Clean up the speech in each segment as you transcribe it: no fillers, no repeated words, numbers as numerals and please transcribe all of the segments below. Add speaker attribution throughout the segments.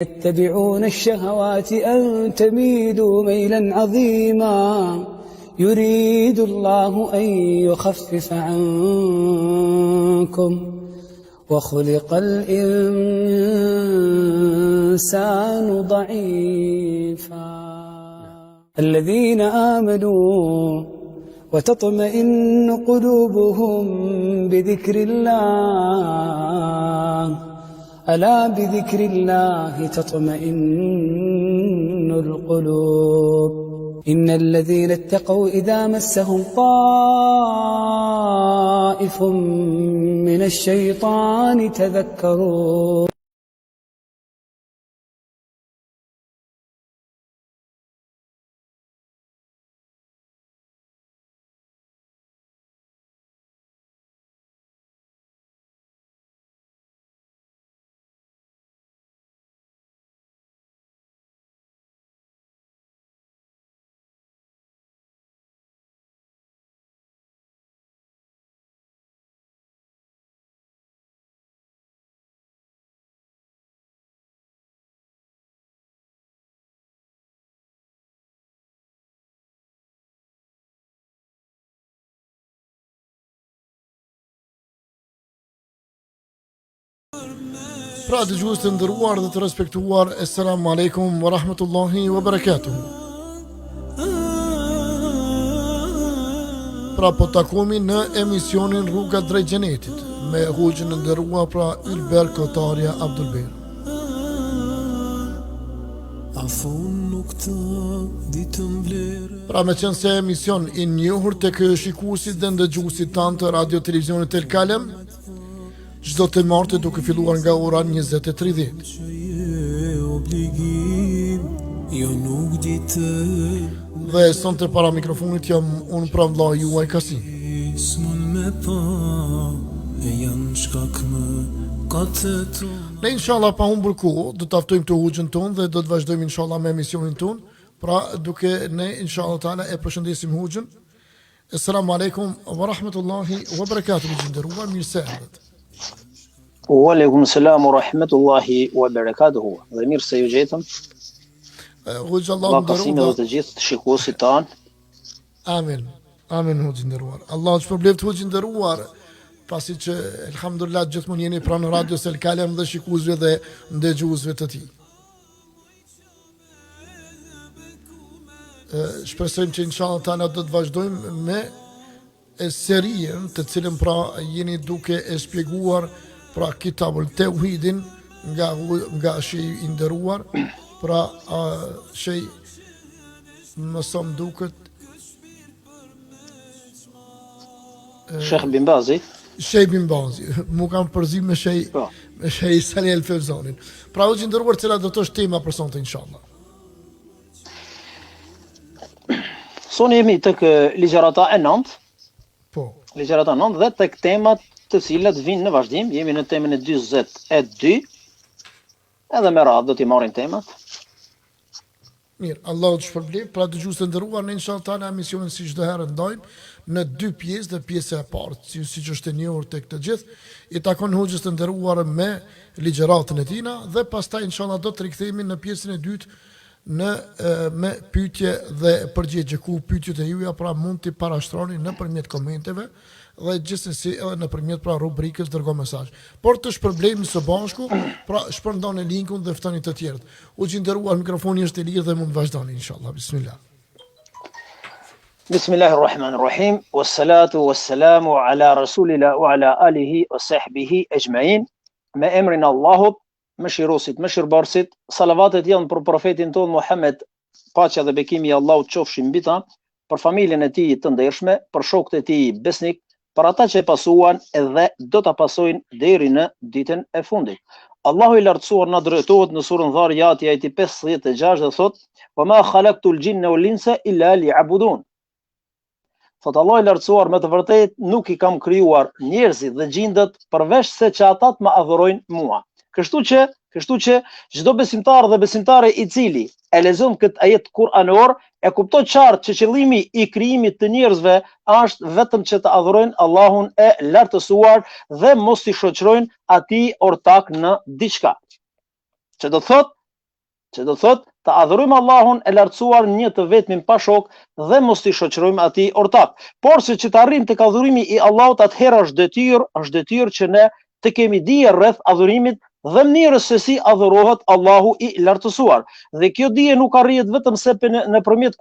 Speaker 1: يتبعون الشهوات أن تميلوا ميلا عظيما يريد الله أن يخفف عنكم وخلق الإنسان ضعيفا الذين آمنوا وتطمئن قلوبهم بذكر الله ألا بذكر الله تطمئن القلوب إن الذين اتقوا إذا مسهم طائف من الشيطان تذكروا
Speaker 2: Pra dëgjues të nderuar dhe të respektuar, Assalamu alaikum wa rahmatullahi wa barakatuh. Pra po takumi në emisionin Rruga drejt xhenetit me hoxhën e nderuar pra Ylber Kotarja Abdulber. Pra me qenë se emision i njohur tek shikuesit dhe ndëgjuesit tanë të radio televizionit El Kalem, çdo të martë duke filluar nga ora 20:30. Dhe sonte para mikrofonit jam unë pra vllai juaj Kasim. Ne inshallah pa humbur kohë do të ftojmë të hoxhën tonë dhe do të vazhdojmë inshallah me emisionin tonë. Pra duke ne inshallah taala e përshëndesim hoxhën. Assalamu alaikum wa rahmatullahi wa barakatuh. Nderuar, mirë se erdhët.
Speaker 3: Wa alaikum salam wa rahmatullahi wa barakatuhu. Dhe mirë se ju gjetëm.
Speaker 2: Hoxha Allah
Speaker 3: nderuar dhe të gjithë shikuesit tanë.
Speaker 2: Amin. Amin hoxhë nderuar. Allah të shpërbleft hoxhë nderuar, pasi që elhamdulillah gjithmonë jeni pranë radios El Kalem dhe shikuesve dhe ndëgjuesve të tij. Shpresojmë që inshallah tani do të vazhdojmë me serien të cilën pra jeni duke e shpjeguar pra kitabul Tauhidin nga shej i nderuar, pra shej më son duket
Speaker 3: Sheikh Bin Bazi.
Speaker 2: Shej Bin Bazi, mu kam përzim me shej Salih El Fevzanin. Pra u nderuar, cila do të është tema për sonte inshallah.
Speaker 3: Soni jemi tek ligjërata e 9.
Speaker 2: Po.
Speaker 3: Ligjërata 9 dhe tek temat të cilat vinë në vazhdim, jemi në temën e 42, edhe me radhë do t'i marrin temat.
Speaker 2: Mirë, Allahu të shpërblef, pra dëgjues të nderuar, në inshallah tani emisionin si çdo herë ndajmë në 2 pjesë, dhe pjesa e parë, siç është e njohur tek të gjithë, i takon hoxhës të nderuar me ligjëratën e tina, dhe pastaj inshallah do të rikthehemi në pjesën e dytë me pyetje dhe përgjigje, ku pyetjet e juaja pra mund t'i parashtroni nëpërmjet komenteve dhe gjithsesi edhe nëpërmjet pra rubrikës dërgo mesazh. Por të shpërblejmë së bashku, pra shpërndoni linkun dhe ftoni të tjerët. U nderuar, mikrofoni është i lirë dhe mund vazhdoni inshallah. Bismillah.
Speaker 3: Bismillahirrahmanirrahim. Wassalatu wassalamu ala rasulillah wa ala alihi wa sahbihi ajma'in. Me emrin Allahut, mëshirosit, mëshirbarsit, salavatet janë për profetin ton Muhammed, paqja dhe bekimi i Allahut qofshin mbi ta, për familjen e tij të ndershme, për shokët e tij besnik, për ata që e pasuan edhe do ta pasojnë deri në ditën e fundit. Allahu i lartësuar na drejtohet në surën Dhariyat ajeti 56 dhe thot: "Wa ma khalaqtul jinna wal insa illa liya'budun." Thot Allah i lartësuar, me të vërtetë nuk i kam krijuar njerëzit dhe gjindet përveç se që ata të më adhurojnë mua. Kështu që çdo besimtar dhe besimtare i cili e lexon këtë ajet kuranor e kupton qartë që qëllimi i krijimit të njerëzve është vetëm që të adhurojnë Allahun e lartësuar dhe mos i shoqërojnë atij ortak në diçka. Që do thot që do thotë të adhurojmë Allahun e lartësuar një të vetmin pa shok dhe mos t'i shoqërojmë atij ortak. Por se që të arrijmë tek adhurimi i Allahut, atëherë është detyrë që ne të kemi dije rreth adhurimit dhe mënyrës se si adhurohet Allahu i lartësuar. Dhe kjo dije nuk arrihet vetëm se nëpërmjet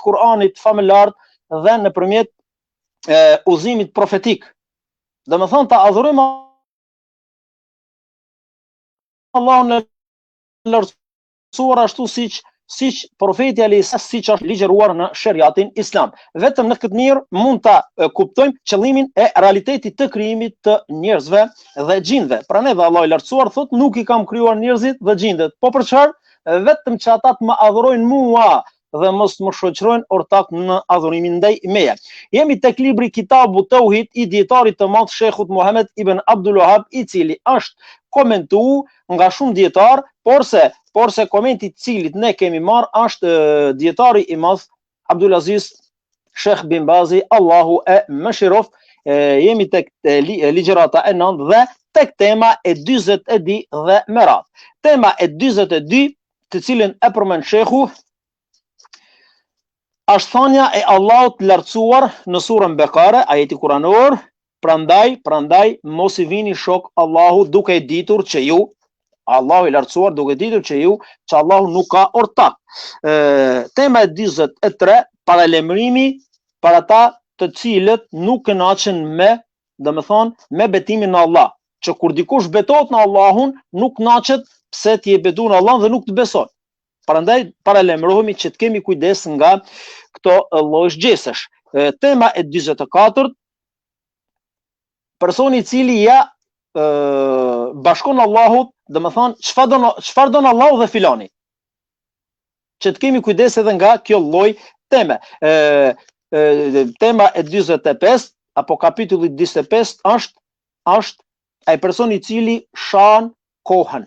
Speaker 3: Kur'anit famëlar dhe nëpërmjet udhëzimit profetik. Domethënë ta adhurojmë Allahun e lartësuar ashtu siç profeti alayhis siç është ligjëruar në shariatin islam. Vetëm në këtë mënyrë mund ta kuptojmë qëllimin e realitetit të krijimit të njerëzve dhe gjindve. Prandaj dhe Allahu i lartësuar thotë nuk i kam krijuar njerëzit dhe gjindet. Po për çfarë? Vetëm që ata të më adhurojnë mua dhe mos më shoqërojnë ortak në adhurimin ndaj meje. Jemi tek libri Kitabu Tauhid i dietarit të madh Sheikhut Muhammed ibn Abdul Wahhab, i cili është komentuar nga shumë dietar, porse komenti i cilit ne kemi marr është dietari i madh Abdul Aziz Sheikh bin Bazi, Allahu e mëshiroft. Jemi tek ligjërata e 9 dhe tek tema e 42 dhe me radhë. Tema e 42, të cilën e përmend Sheikhu, është thënia e Allahut lartësuar në surën Bekare, ajeti kuranor, prandaj mos i vini shok Allahu duke ditur që ju, Allahu i lartësuar duke ditur që Allahu nuk ka ortak. Tema e 43, paralajmërimi për ata të cilët nuk kënaqen me betimin në Allah, që kur dikush betohet në Allahun, nuk kënaqet pse ti e beton në Allahun dhe nuk të beson. Prandaj paralajmërohemi që të kemi kujdes nga këto lloj gjësesh. Tema e 44, personi i cili bashkon Allahut, domethënë çfarë don Allahu dhe filani. Që të kemi kujdes edhe nga kjo lloj teme. Tema e 45 apo kapitulli 45 është ai personi i cili shan kohën.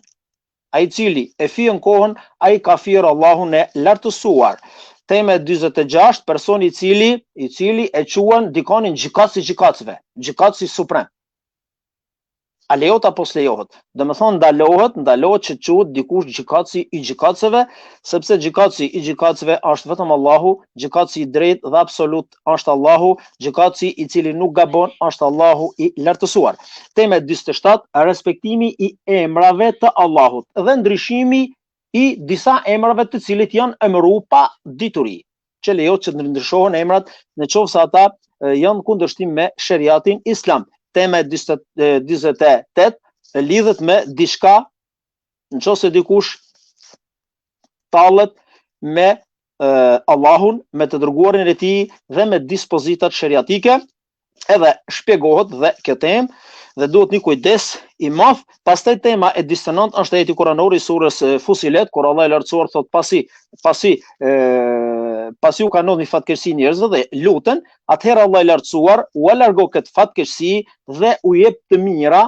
Speaker 3: Ai i cili e fien kohën, ai ka fyer Allahun e lartësuar. Tema e 46, personi i cili e quan dikonin gjykatësi gjykatësi suprem. A lejohet apo s'lejohet? Domethënë ndalohet që quhet dikush gjykatësi i gjykatësve, sepse gjykatësi i gjykatësve është vetëm Allahu, gjykatësi i drejtë dhe absolut është Allahu, gjykatësi i cili nuk gabon është Allahu i lartësuar. Tema e 47, respektimi i emrave të Allahut dhe ndryshimi i disa emrave të cilit janë emëruar pa dituri, që lejohet që të ndryshohen emrat nëse ata janë kundërshtim me shariatin islam. Tema e 48 lidhet me diçka, nëse dikush tallet me Allahun, me të dërguarin e tij dhe me dispozitat shariatike, edhe shpjegohet dhe kjo temë dhe duhet një kujdes i madh. Pastaj tema e 49 është ajeti kuranor i surës Fusilet, kur Allah i lartësuar thot pasi u kanë ndodhur fatkeqësi njerëzve dhe luten, atëherë Allah i lartësuar u largo këtë fatkeqësi dhe u jep të mira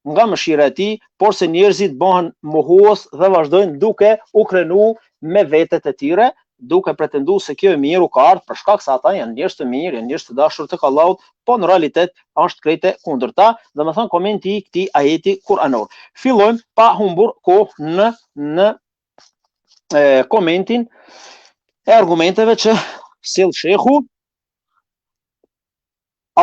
Speaker 3: nga mëshira e tij, por se njerëzit bëhen mohues dhe vazhdojnë duke u krenu me vetet e tyre, duke pretenduar se kjo e mirë u ka ardhur për shkak se ata janë njerëz të mirë, janë njerëz të dashur tek Allahut, po në realitet është krejtë kundërta. Domethënë komenti i këtij ajeti kuranor. Fillojmë pa humbur kohë në komentin e argumenteve që sjell Sheikhu.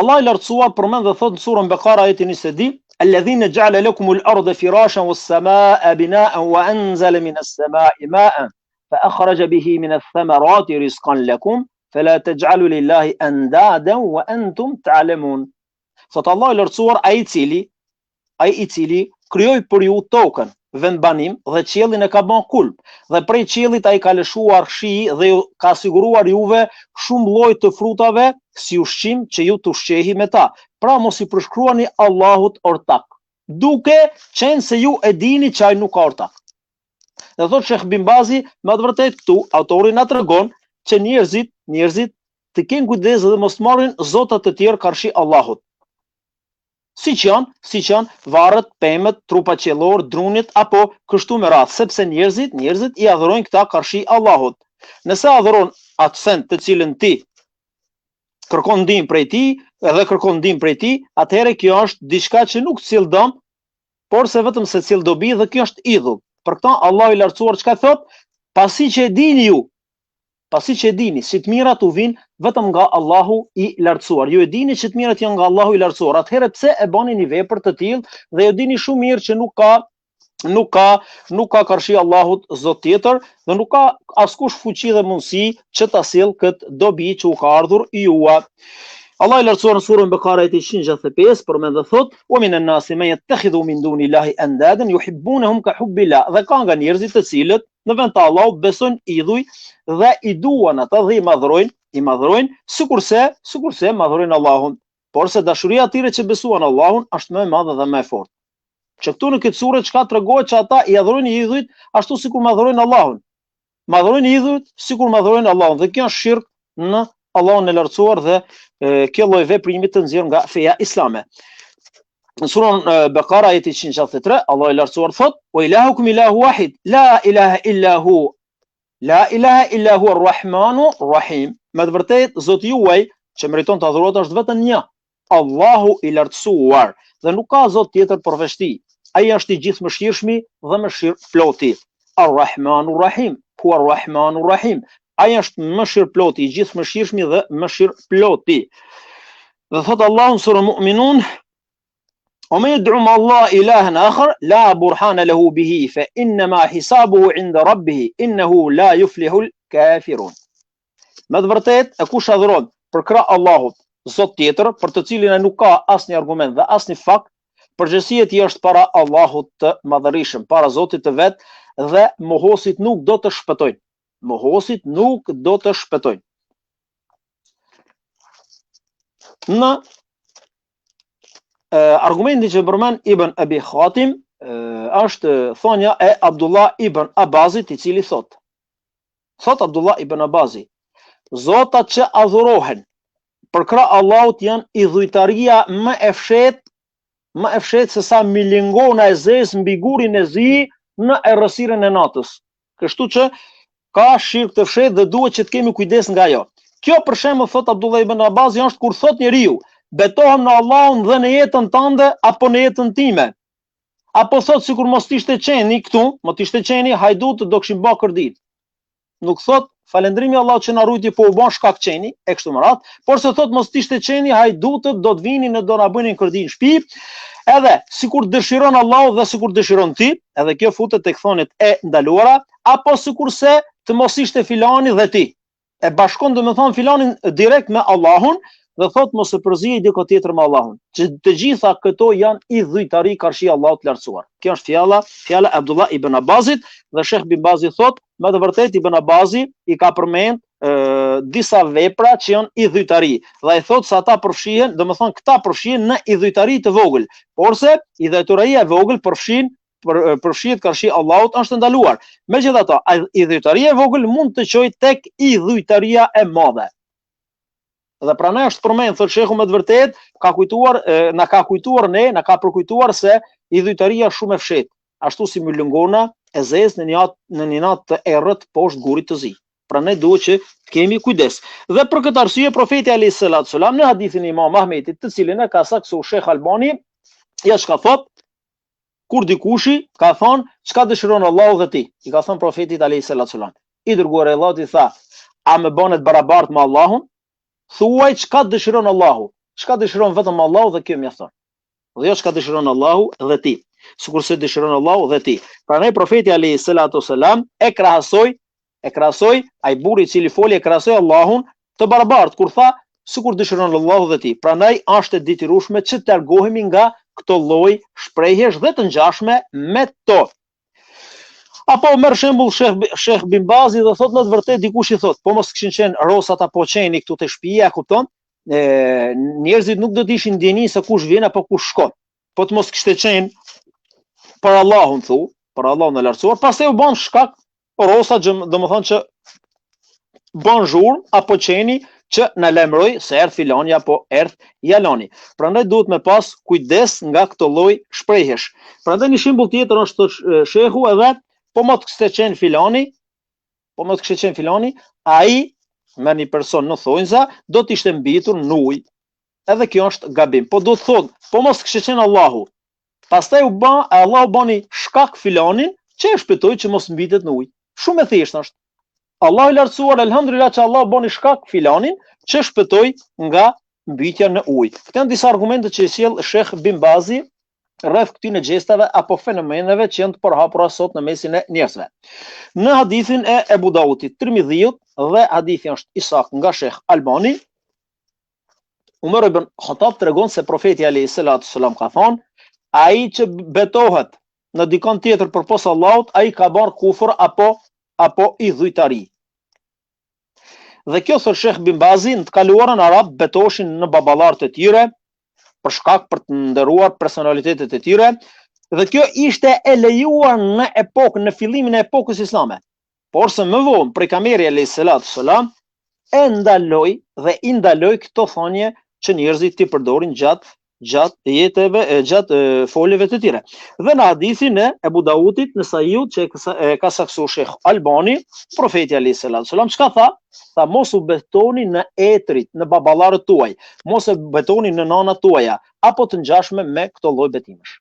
Speaker 3: Allah i lartësuar përmend dhe thot në surën Bekara ajeti 20: "Alladhina ja'ala lakumul arda firashan was-samaa'a bina'an wa anzala minas samaa'i ma'an فأخرج به من الثمرات رزقا لكم فلا تجعلوا لله أندادا وأنتم تعلمون." Thot Allah i lartësuar, ai i cili krijoi për ju tokën, vendbanim dhe qiellin e ka bën kulp, dhe prej qiellit ai ka lëshuar shi dhe ju ka siguruar juve shumë lloj të frutave si ushqim që ju të ushqehi me ta. Pra mos i përshkruani Allahut ortak, duke qenë se ju e dini që ai nuk ka ortak. Dhe thot Sheikh bin Bazi, me të vërtet këtu autori na tregon që njerëzit të kenë kujdes dhe mos marrin zotat të tjerë karshi Allahut. Siç janë varret, pemët, trupa qiellor, drunit apo kështu me radhë, sepse njerëzit i adhurojnë këta karshi Allahut. Nëse adhuron atë send të cilën ti kërkon ndihmë prej tij, atëherë kjo është diçka që nuk sill dëm, por se vetëm se sill dobi dhe kjo është idhull. Për këtë Allahu i lartësuar çka thot? Pasi që e dini ju, pasi që e dini si të mirat u vinë vetëm nga Allahu i lartësuar. Ju e dini që të mirat janë nga Allahu i lartësuar. Atëherë pse e bani një vepër të tillë dhe ju dini shumë mirë që nuk ka karshi Allahut zot tjetër dhe nuk ka askush fuqi dhe mundësi që ta sjell këtë dobi që u ka ardhur juve. Allah i lartësuar në surën Bekara ajeti 165 përmend dhe thot: "Wa minan nasi man yattakhidhu min dunillahi andadan yuhibbunahum ka hubbillah." Dhe ka nga njerëzit të cilët në vend të Allahut besojnë idhuj dhe i duan ata dhe i madhrojnë sikurse madhrojnë Allahun. Por se dashuria e atyre që besuan Allahun është më e madhe dhe më e fortë. Që këtu në këtë sure çka tregohet që ata i adhurojnë idhujt ashtu sikur madhrojnë Allahun. Madhrojnë idhujt sikur madhrojnë Allahun dhe kjo është shirk në Allahun e lartësuar dhe kjo lloj veprimi të nxjerr nga feja islame. Në surën Bekara ajeti 163 Allah i lartësuar thot: "Wa ilahukum ilahu wahid, la ilaha illa hu. La ilaha illa hu ar-Rahmanu Rahim." Me të vërtetë Zoti juaj që meriton të adhurohet është vetëm një, Allahu i lartësuar, dhe nuk ka zot tjetër përveç tij. Ai është i gjithëmëshirshmi dhe mëshirëploti. Ar-Rahmanu Rahim, hu ar-Rahmanu Rahim. Ai është mëshirëploti, i gjithëmëshirshmi dhe mëshirëploti. Dhe thot Allahu në surën Mu'minun: "O me yad'u ma Allah ilahan akhar la burhana lahu bihi fa inma hisabuhu 'inda rabbih innahu la yuflihul kafirun." Me të vërtetë, e kush adhuron për krah Allahut zot tjetër, për të cilin ai nuk ka asnjë argument dhe asnjë fakt, përgjegjësia e tij është para Allahut të Madhërisëm, para Zotit të vet, dhe mohosit nuk do të shpëtojnë. Mohosit nuk do të shpëtojnë. Në argumentin që përmend Ibn Abi Khatim është thonja e Abdullah ibn Abazit, i cili thot Abdullah ibn Abazi: "Zotat që adhurohen për krah Allahut janë idhujtaria më e fshehtë se sa milingona e zez mbi gurin e zi në errësirën e natës. Kështu që ka shirk të fshehtë dhe duhet që të kemi kujdes nga ajo." Kjo për shembull thot Abdullah ibn Abazi është kur thot njeriu: "Betohem në Allahun dhe në jetën tënde apo në jetën time." Apo thot sikur mos ishte qeni këtu, mos ishte qeni hajdut do kishim bë kërdit. Nuk thot falendrimi Allahut që na rujti po u bën shkak qeni e kështu me radhë, por se thot mos ishte qeni hajdutët do të vinin dhe do na bënin kërdi në shtëpi. Edhe sikur dëshiron Allahu dhe sikur dëshiron ti, edhe kjo futet tek thonet e ndaluara, apo sikurse të mos ishte filani dhe ti. E bashkon domethënë filanin direkt me Allahun dhe thot mos e përziej dikë tjetër me Allahun. Që të gjitha këto janë idhujtari karshi Allahut të lartësuar. Kjo është fjala e Abdullah ibn Abazit dhe Sheikh bin Bazi thot, me të vërtetë Ibn Abazi i ka përmend disa vepra që janë idhujtari dhe ai thot se ata përfshihen, domethënë këta përfshihen në idhujtari të vogël, porse idhujtaria e vogël përfshihet karshi Allahut është ndaluar. Megjithatë, idhujtaria e vogël mund të çojë tek idhujtaria e madhe. Dhe pranaj është përmend, thot shehu me të vërtetë, na ka përkujtuar se idhujtaria është shumë e fshehtë, ashtu si mylëngona e zezë në një natë të errët poshtë gurit të zi. Prandaj duhet që të kemi kujdes. Dhe për këtë arsye profeti alayhis salam në hadithin e Imam Ahmedit, të cilin e ka saksu Sheikh Albani, ja çka thot, kur dikushi ka thonë çka dëshiron Allahu dhe ti, i ka thonë profetit alayhis salam, i dërguar i Allahut i tha: "A më bënet barabart me Allahun? Thuaj çka dëshiron Allahu, çka dëshiron vetëm Allahu dhe kjo mjafton. Dhe jo çka dëshiron Allahu dhe ti, sikurse dëshiron Allahu dhe ti." Prandaj profeti alayhis salam e krahasoi ai burri i cili foli e krahasoi Allahun të barabart kur tha sikur dëshiron Allahu dhe ti. Prandaj është e detyrueshme që të largohemi nga këto lloj shprehjesh dhe të ngjashme me to. Apo merr shembull Sheikh bin Bazi dhe thot në të vërtetë dikush i thot, po mos kishin qenë rosat apo qeni këtu te shtëpia, kupton? Njerëzit nuk do të ishin ndjeni se kush vjen apo kush shkon. Po të mos kishte qenë për Allahun për Allahun e lartësuar, pastaj u bën shkak rosa, domethënë që bën zhurmë apo qeni që na lajmëroi se erdh filani apo erdh jalani. Prandaj duhet me pas kujdes nga këto lloj shprehjesh. Prandaj një shembull tjetër është shehu edhe po mos kishte qenë filani, ai me një person në thonjza do të ishte mbitur në ujë. Edhe kjo është gabim. Po do të thonë, po mos kishte qenë Allahu. Pastaj Allahu bani shkak filanin që e shpëtoj që mos mbitet në ujë. Shumë e thjeshtë është. Allahu i lartësuar, elhamdulillah që Allah boni shkak filanin që shpëtoj nga mbytja në ujë. Këto janë disa argumente që sjell Sheikh Bin Bazi rreth këtyre gjestave apo fenomeneve që janë të përhapura sot në mesin e njerëzve. Në hadithin e Ebu Daudit, Tirmidhiut dhe hadithi është i saktë nga Sheikh Albani, Umar ibn Khattab tregon se profeti alayhi salatu sallam ka thonë, ai që betohet në dikon tjetër përpos Allahut, ai ka bërë kufër apo idhujtari. Dhe kjo thot Sheikh Bin Bazi, në të kaluarën arab betoshin në baballarët e tyre për shkak për të nderuar personalitetet e tyre, dhe kjo ishte e lejuar në epokën, në fillimin e epokës islame. Por se më vonë pejgamberi alayhi salatu sallam e ndaloi dhe i ndaloi këto thonje që njerëzit ti përdorin gjatë jetëve, gjatë folëve të tyre. Dhe në hadithin e Ebu Daudit në Sahihut që ka saksuar Sheikh Albani, profeti alayhi salatu sallam çka tha? Tha mos u betoni në etrit, në baballarët tuaj, mos e betoni në nanat tuaja, apo të ngjashme me këto lloj betimesh.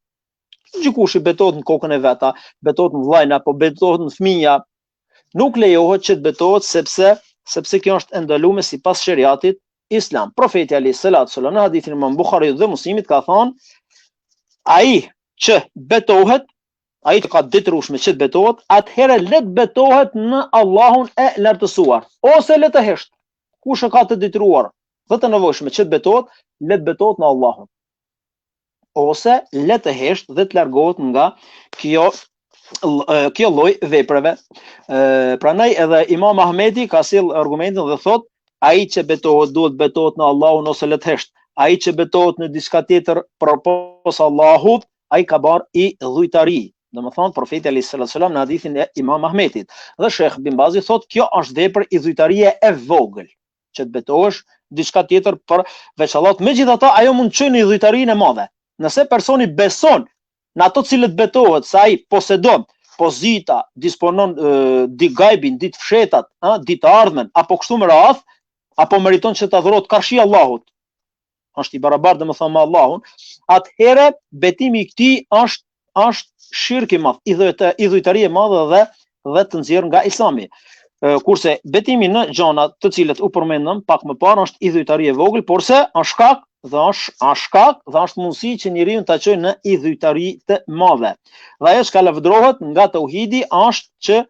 Speaker 3: Gjikush i betohet në kokën e veta, betohet në vllajën apo betohet në fëmijë, nuk lejohet që të betohet sepse kjo është ndaluar sipas shariatit islam. Profeti alayhi salatu sallam në hadithin e Imam Buhariut dhe Muslimit ka thënë, ai që betohet, ai që ka detyrueshme që të betohet, atëherë le të betohet në Allahun e lartësuar, ose le të hesht. Kush e ka të detyruar dhe të nevojshme që të betohet, le të betohet në Allahun. Ose le të hesht dhe të largohet nga kjo lloj veprave. Prandaj edhe Imam Ahmedi ka sjell argumentin dhe thot, ai që betohet duhet betohet në Allahun ose le të hesht. Ai që betohet në diçka tjetër përpos Allahut, ai ka bërë idhujtari. Domethënë profeti alayhi salatu sallam në hadithin e Imam Ahmedit. Dhe Sheikh Bin Bazi thot kjo është vepër idhujtarie e vogël, që të betohesh diçka tjetër për veç Allahut. Megjithatë ajo mund të çojë në idhujtarinë e madhe. Nëse personi beson në ato cilët betohet se ai posedon pozita, disponon di gajbin, di të fshetat, di të ardhmen, apo kështu me radhë, apo meriton që të adhurohet karshi Allahut, është i barabartë domethënë me Allahun, atëherë betimi i këtij është shirk i madh, idhujtari e madhe dhe të nxjerrë nga Islami. Kurse betimi në gjona të cilët u përmendëm pak më parë është idhujtari e vogël, por se është shkak dhe është mundësi që njeriu ta çojë në idhujtari të madhe. Dhe ajo që lavdrohet nga tauhidi është që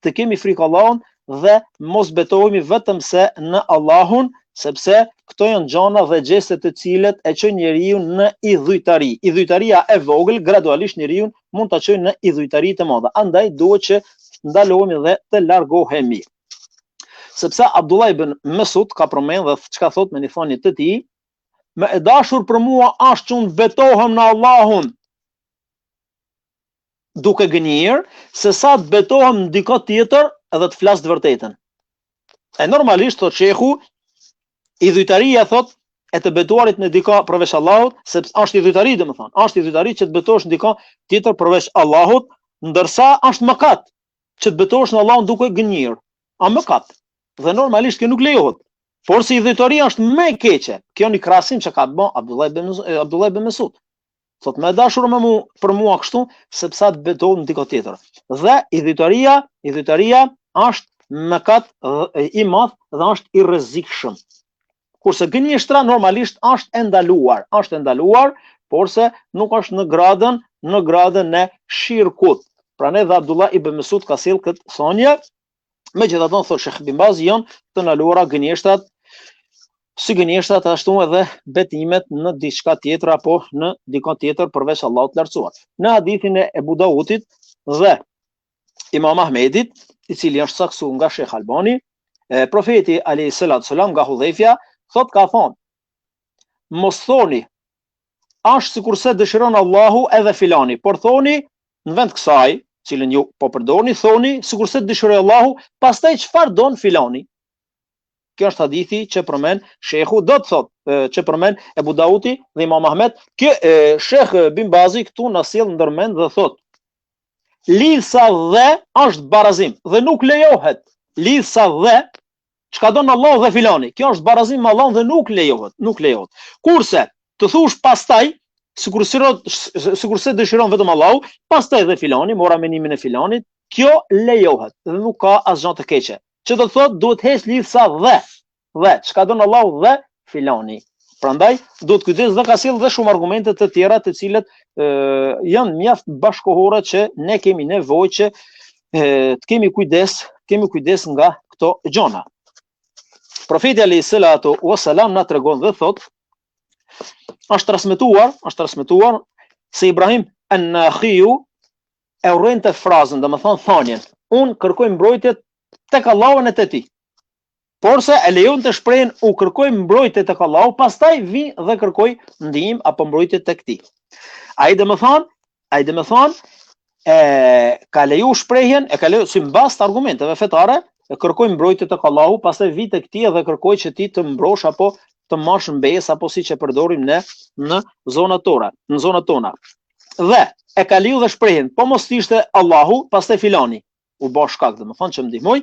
Speaker 3: të kemi frikë Allahun dhe mos betohemi vetëm se në Allahun, sepse këto janë gjona dhe gjeste të cilët e çojnë njeriu në idhujtari. Idhujtaria e vogël gradualisht njeriu mund ta çojë në idhujtari të madhe. Andaj duhet që ndalohemi dhe të largohemi. Sepse Abdullah ibn Mesud ka përmendur dhe çka thot me një thënie të tij, më e dashur për mua është që unë betohem në Allahun duke gënjur, se sa të betohem në dikë tjetër edhe të flas të vërtetën. E normalisht thot shehu, idhujtaria thot e të betuarit në dikë përveç Allahut, sepse është idhujtari domethënë, është idhujtari që të betohesh në dikë tjetër përveç Allahut, ndërsa është mëkat që të betohesh në Allahun duke gënjur. A mëkat. Dhe normalisht kjo nuk lejohet. Por si idhujtaria është më e keqe. Kjo një krahasim që ka bën Abdullah ibn Mesud. Thot më dashur për mua kështu, sepse të betohem në dikë tjetër. Dhe idhujtaria është mëkat i madh dhe është i rrezikshëm. Kurse gënjeshtra normalisht është e ndaluar, por se nuk është në gradën e shirkut. Prandaj dhe Abdullah ibn Mesud ka sjell këtë thonje. Megjithatë thotë Sheikh Bin Bazi janë të ndaluara gënjeshtrat, si gënjeshtrat ashtu edhe betimet në diçka tjetër apo në dikon tjetër përveç Allahut të lartësuar. Në hadithin e Ebu Daudit dhe Imam Ahmedit, i cili është saksuar nga Sheikh Albani, profeti alayhi salatu sallam nga Hudhaifja thot ka thonë: mos thoni është sikurse dëshiron Allahu edhe filani, por thoni në vend kësaj, cilën ju po përdorni, thoni sikurse dëshiroi Allahu, pastaj çfarë don filani. Kjo është hadithi që përmend shehu, do të thotë që përmend Ebu Dauti dhe Imam Ahmed. Kjo Sheikh Bin Bazi këtu na sjell ndërmend dhe thotë: lidhsa dhe është barazim dhe nuk lejohet. Lidhsa dhe çka don Allahu dhe filani. Kjo është barazim me Allahun dhe nuk lejohet. Kurse të thush pastaj sikurse dëshiron vetëm Allahu, pastaj dhe filani mora menimin e filanit, kjo lejohet dhe nuk ka asgjë të keqe. Që do të thotë duhet heq lidhsa dhe çka don Allahu dhe filani. Prandaj duhet kujdes dhe ka sjell dhe shumë argumente të tjera të cilët janë mjaft bashkohore që ne kemi nevojë që të kemi kujdes nga këto gjona. Profeti alayhi salatu wassalam na tregon dhe thot, është transmetuar se Ibrahim an-Nakhiu e urrente frazën, domethënë thonjen, unë kërkoj mbrojtje tek Allahu në te ti. Por se e lejon të shprehen u kërkoj mbrojtje tek Allahu, pastaj vi dhe kërkoj ndihmë apo mbrojtje tek ti. Ai domethënë ka leju shprehjen, e ka leju si mbas të argumenteve fetare, e kërkoj mbrojtje tek Allahu, pastaj vi tek ti dhe kërkoj që ti të mbrosh apo të marrësh mbesë apo siç e përdorim ne në zonat tona. Dhe e ka leju dhe shprehjen, po mos ishte Allahu, pastaj filani. U bë shkak domethënë që më ndihmoj,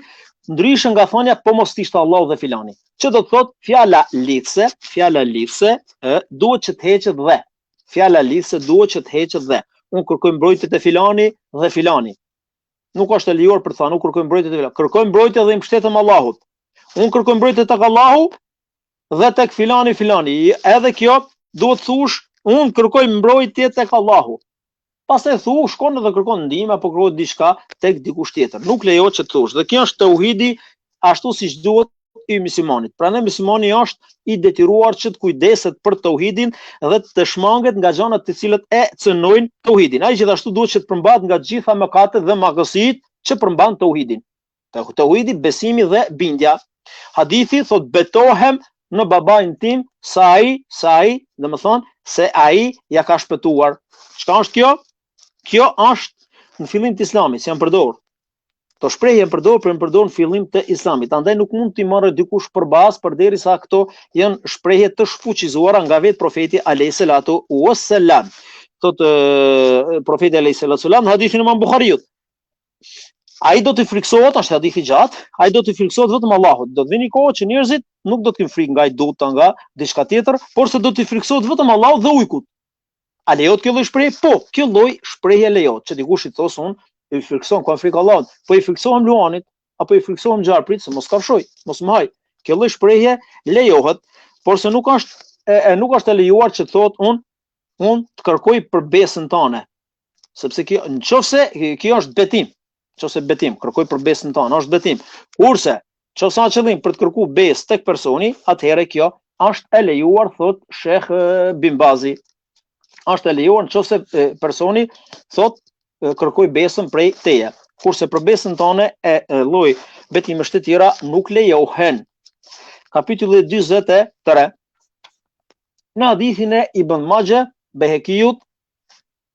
Speaker 3: ndryshe nga thonja po mos ishte Allahu dhe filani. Që do të thotë fjala lidhse duhet që të heqet dhe. Fjala lidhse duhet që të heqet dhe. Unë kërkoj mbrojtje te filani dhe filani. Nuk është e lejuar për të thënë unë kërkoj mbrojtje te filani. Kërkoj mbrojtje dhe i mbështetem Allahut. Unë kërkoj mbrojtje tek Allahu dhe tek filani. Edhe kjo duhet thush unë kërkoj mbrojtje tek Allahu. Pastaj thu shkon dhe kërkon ndihmë apo kërkon diçka tek dikush tjetër. Nuk lejohet që të thush. Dhe kjo është tauhidi ashtu siç duhet i muslimanit. Prandaj muslimani është i detyruar që të kujdeset për tauhidin dhe të shmanget nga gjërat të cilët e cënojnë tauhidin. Ai gjithashtu duhet që të përmbahet nga të gjitha mëkatet dhe magësitë që përmban tauhidin. Tauhidi, besimi dhe bindja. Hadithi thot betohem në babain tim sa ai, domethënë se ai ja ka shpëtuar. Çka është kjo? Kjo është në fillim të Islamit, si janë përdor. To shprehje janë përdor në fillim të Islamit. Andaj nuk mund t'i marrë dikush për bazë përderisa këto janë shprehje të shfuqizuara nga vetë profeti alayhi salatu wassalam. Thot profeti alayhi salatu wassalam në hadithin e Imam Buhariut. Ai do të friksohet, është hadith i gjatë, ai do të friksohet vetëm Allahut. Do të vini kohë që njerëzit nuk do të kenë frikë nga ai duta nga diçka tjetër, por se do të friksohet vetëm Allahut dhe ujkut. A lejohet kjo lloj shprehje? Po, kjo lloj shprehje lejohet. Që dikush i thos unë i frikson ka frikë Allahut, po i friksohem luanit apo i friksohem gjarprit se mos kafshoj, mos më haj. Kjo lloj shprehje lejohet, por se nuk është e lejuar që thot unë të kërkoj për besën tënde. Sepse kjo nëse kjo është betim. Nëse betim, kërkoj për besën tënde, është betim. Kurse nëse ka qëllim për të kërkuar besë tek personi, atëherë kjo është e lejuar, thot Sheh Bin Bazi. Është e lejuar nëse personi thot kërkoj besën prej teje. Kurse për besën tënde e lloj betimesh të tjera nuk lejohen. Kapitulli 43. Në hadithin e Ibn Majah Behekiut,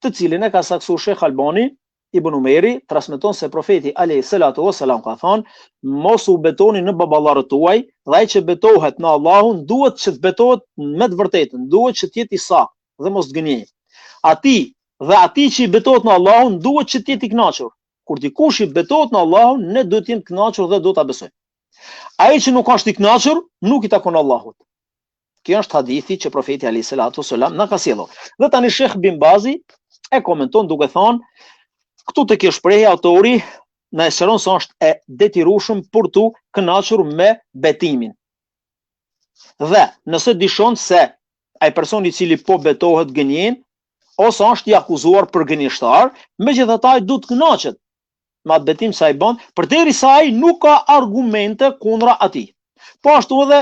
Speaker 3: të cilin e ka saksuar Sheikh Albani, Ibn Umeri transmeton se profeti alayhi salatu wassalam ka thënë: mos u betoni në baballarët tuaj, dhe ai që betohet në Allahun duhet që të betohet me të vërtetën, duhet që të jetë i saktë dhe mos të gënjej. Ati që i betohet në Allahun duhet që të jetë i kënaqur. Kur dikush i betohet në Allahun, ne duhet të jemi të kënaqur dhe duhet ta besojmë. Ai që nuk është i kënaqur, nuk i takon Allahut. Kjo është hadithi që profeti alayhi salatu wassalam na ka sjellur. Dhe tani Sheikh Bin Bazi e komenton duke thënë: këtu te kjo shprehje autori na e shëron se është e detyrueshëm për tu kënaqur me betimin. Dhe nëse dishon se ai person i cili po betohet gënjen ose është i akuzuar për gënjeshtar, megjithatë ai duhet të kënaqet me atë betim sa i bën, përderisa ai nuk ka argumente kundra atij. Po ashtu edhe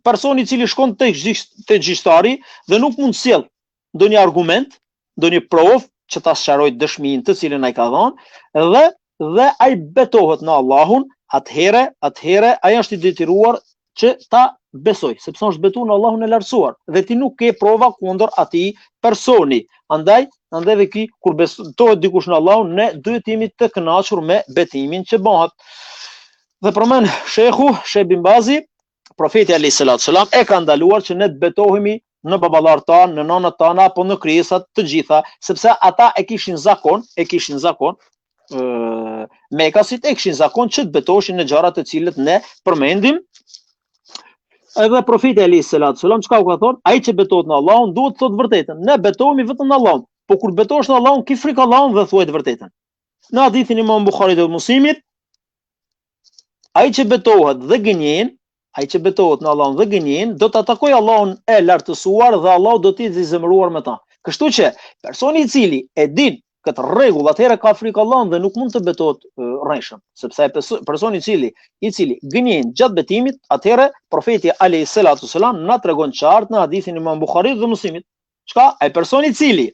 Speaker 3: personi i cili shkon tek gjyqtari dhe nuk mund të sjell ndonjë argument, ndonjë provë që ta sqarojë dëshminë të cilën ai ka dhënë, dhe ai betohet në Allahun, atëherë ai është i detyruar që ta besoj, sepse është betuar në Allahun e lartësuar dhe ti nuk ke prova kundër atij personi. Andaj dhe ki kur betohet dikush në Allahun, ne duhet jemi të kënaqur me betimin që bëhet. Dhe përmend Sheikh Bin Bazi, profeti alayhi salatu sallam e ka ndaluar që ne të betohemi në baballarët tanë, në nënat tana apo në krijesat të gjitha, sepse ata e kishin zakon, Mekasit e kishin zakon që të betoheshin në gjërat të cilët ne përmendim Edhe profeti alayhis salam çka u ka thonë? Ai që betohet në Allahun duhet të thotë vërtetën. Ne betohemi vetëm në Allahun. Po kur betohesh në Allahun, ki frikë Allahun dhe thuaj të vërtetën. Në hadithin e Imam Buhariut dhe Muslimit, ai që betohet dhe gënjen, ai që betohet në Allahun dhe gënjen, do të atakojë Allahun e lartësuar dhe Allahu do t'i zemëruar me ta. Kështu që personi i cili e din këtë rregull, atëherë ka frikë Allahun dhe nuk mund të betohet rreshëm, sepse personi i cili gënjen gjatë betimit, atëherë profeti alayhis salam na tregon qartë në hadithin e Imam Buhariut dhe Muslimit, çka ai personi i cili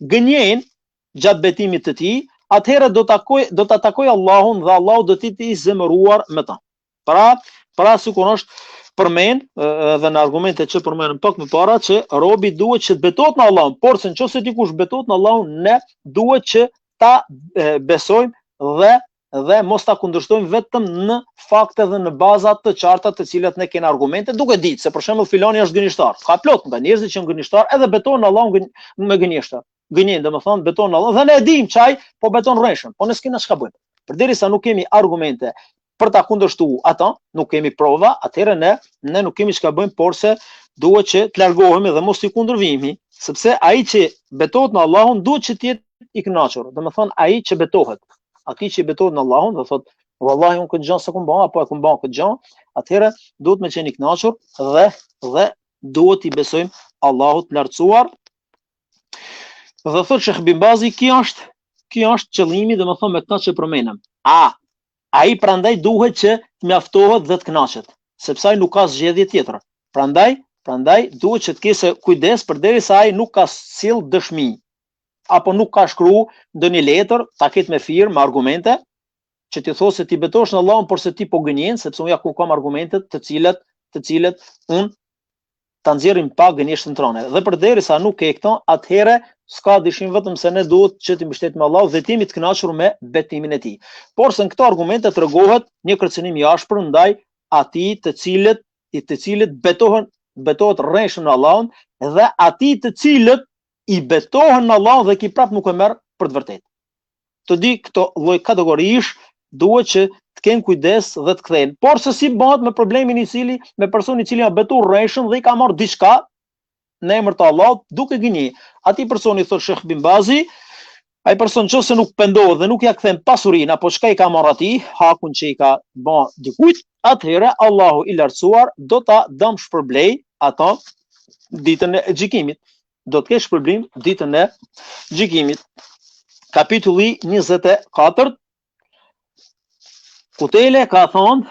Speaker 3: gënjen gjatë betimit të tij, atëherë do të atakojë Allahun dhe Allahu do t'i zemëruar me ta. Pra sikur është përmend edhe në argumentet që përmendëm pak më para që robi duhet që të betohet në Allahun, por se nëse dikush betohet në Allahun, ne duhet që ta besojmë dhe mos ta kundërshtojmë vetëm në fakte dhe në baza të qarta të cilat ne kemi argumente, duke ditë se për shembull filani është gënjeshtar. Ka plot nga njerëzit që janë gënjeshtar edhe betohen në Allahun me gënjeshtar. Gënjen, domethënë beton në Allahun dhe ne e dimë çaj, po beton rreshëm, po ne s'kemi çka bëjmë. Përderisa nuk kemi argumente për ta kundërshtuar ata, nuk kemi prova, atëherë ne nuk kemi çka bëjmë, por se duhet që të largohemi dhe mos i kundërvihemi, sepse ai që betohet në Allahun duhet që të jetë i kënaqur. Domethënë ai që betohet, ai që betohet në Allahun dhe thotë vallahi unë këtë gjë s'e kam bën, apo e kam bën këtë gjë, atëherë duhet me qenë i kënaqur dhe duhet i besojmë Allahut të lartësuar. Dhe thotë Sheikh Bin Bazi, kjo është qëllimi, domethënë me këtë që përmendëm. Ai prandaj duhet që të mjaftohet dhe të kënaqet, sepse ai nuk ka zgjedhje tjetër. Prandaj duhet që të kese kujdes përderisa ai nuk ka sill dëshmi, apo nuk ka shkruar ndonjë letër, ta ketë me firmë, me argumente, që ti thosë se ti betosh në Allahun, por se ti po gënjen, sepse unë ja ku kam argumentet të cilat unë ta nxjerrim pa gënjeshtën tonë. Dhe përderisa nuk ke këto, atëherë s'ka dyshim vetëm se ne duhet që të mbështetem me Allahu dhe të jemi të kënaqur me betimin e tij. Por se në këto argumente tregohet një kërcënim i ashpër ndaj atij të cilët betohet rreshëm në Allahun dhe atij të cilët i betohen në Allahun dhe ki prap nuk e merr për të vërtetë. Të di këto lloj kategorish duhet që të kenë kujdes dhe të kthehen. Por se si bëhet me problemin me personin i cili ka betuar rreshëm dhe i ka marrë diçka në emër të Allahut duke gënjë. Atij personi thotë Sheikh Bin Bazi, ai person nëse nuk pendohet dhe nuk ja kthen pasurinë apo çka i ka marrë atij, hakun që i ka bën dikujt, atëherë Allahu i lartësuar do ta dëmshpërblej ato ditën e gjykimit. Do të kesh problem ditën e gjykimit. Kapitulli 24. Kutele ka thonë,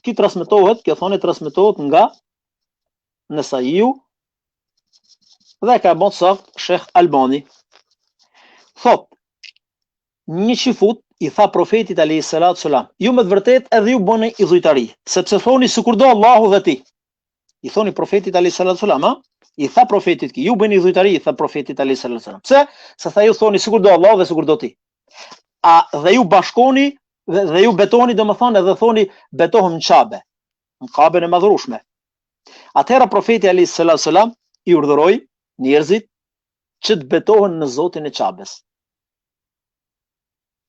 Speaker 3: kjo transmetohet nga Nesaiu dhe ka bën sakt Sheikh Albani. Thot, një qifut i tha profetit alayhis salam, ju me të vërtet edhe ju bëni idhujtari, sepse thoni sikur do Allahu dhe ti. I thoni profetit alayhis salam, i tha profetit ki, ju bëni idhujtari, i tha profetit alayhis salam. Pse? Se tha ju thoni sikur do Allahu dhe sikur do ti. Dhe ju bashkoni dhe ju betoni, domethënë edhe thoni betohem në Qabe, në Kaben e madhrueshme. Atëherë profeti alayhis salam i urdhëroi njerëzit që të betohen në Zotin e Qabes.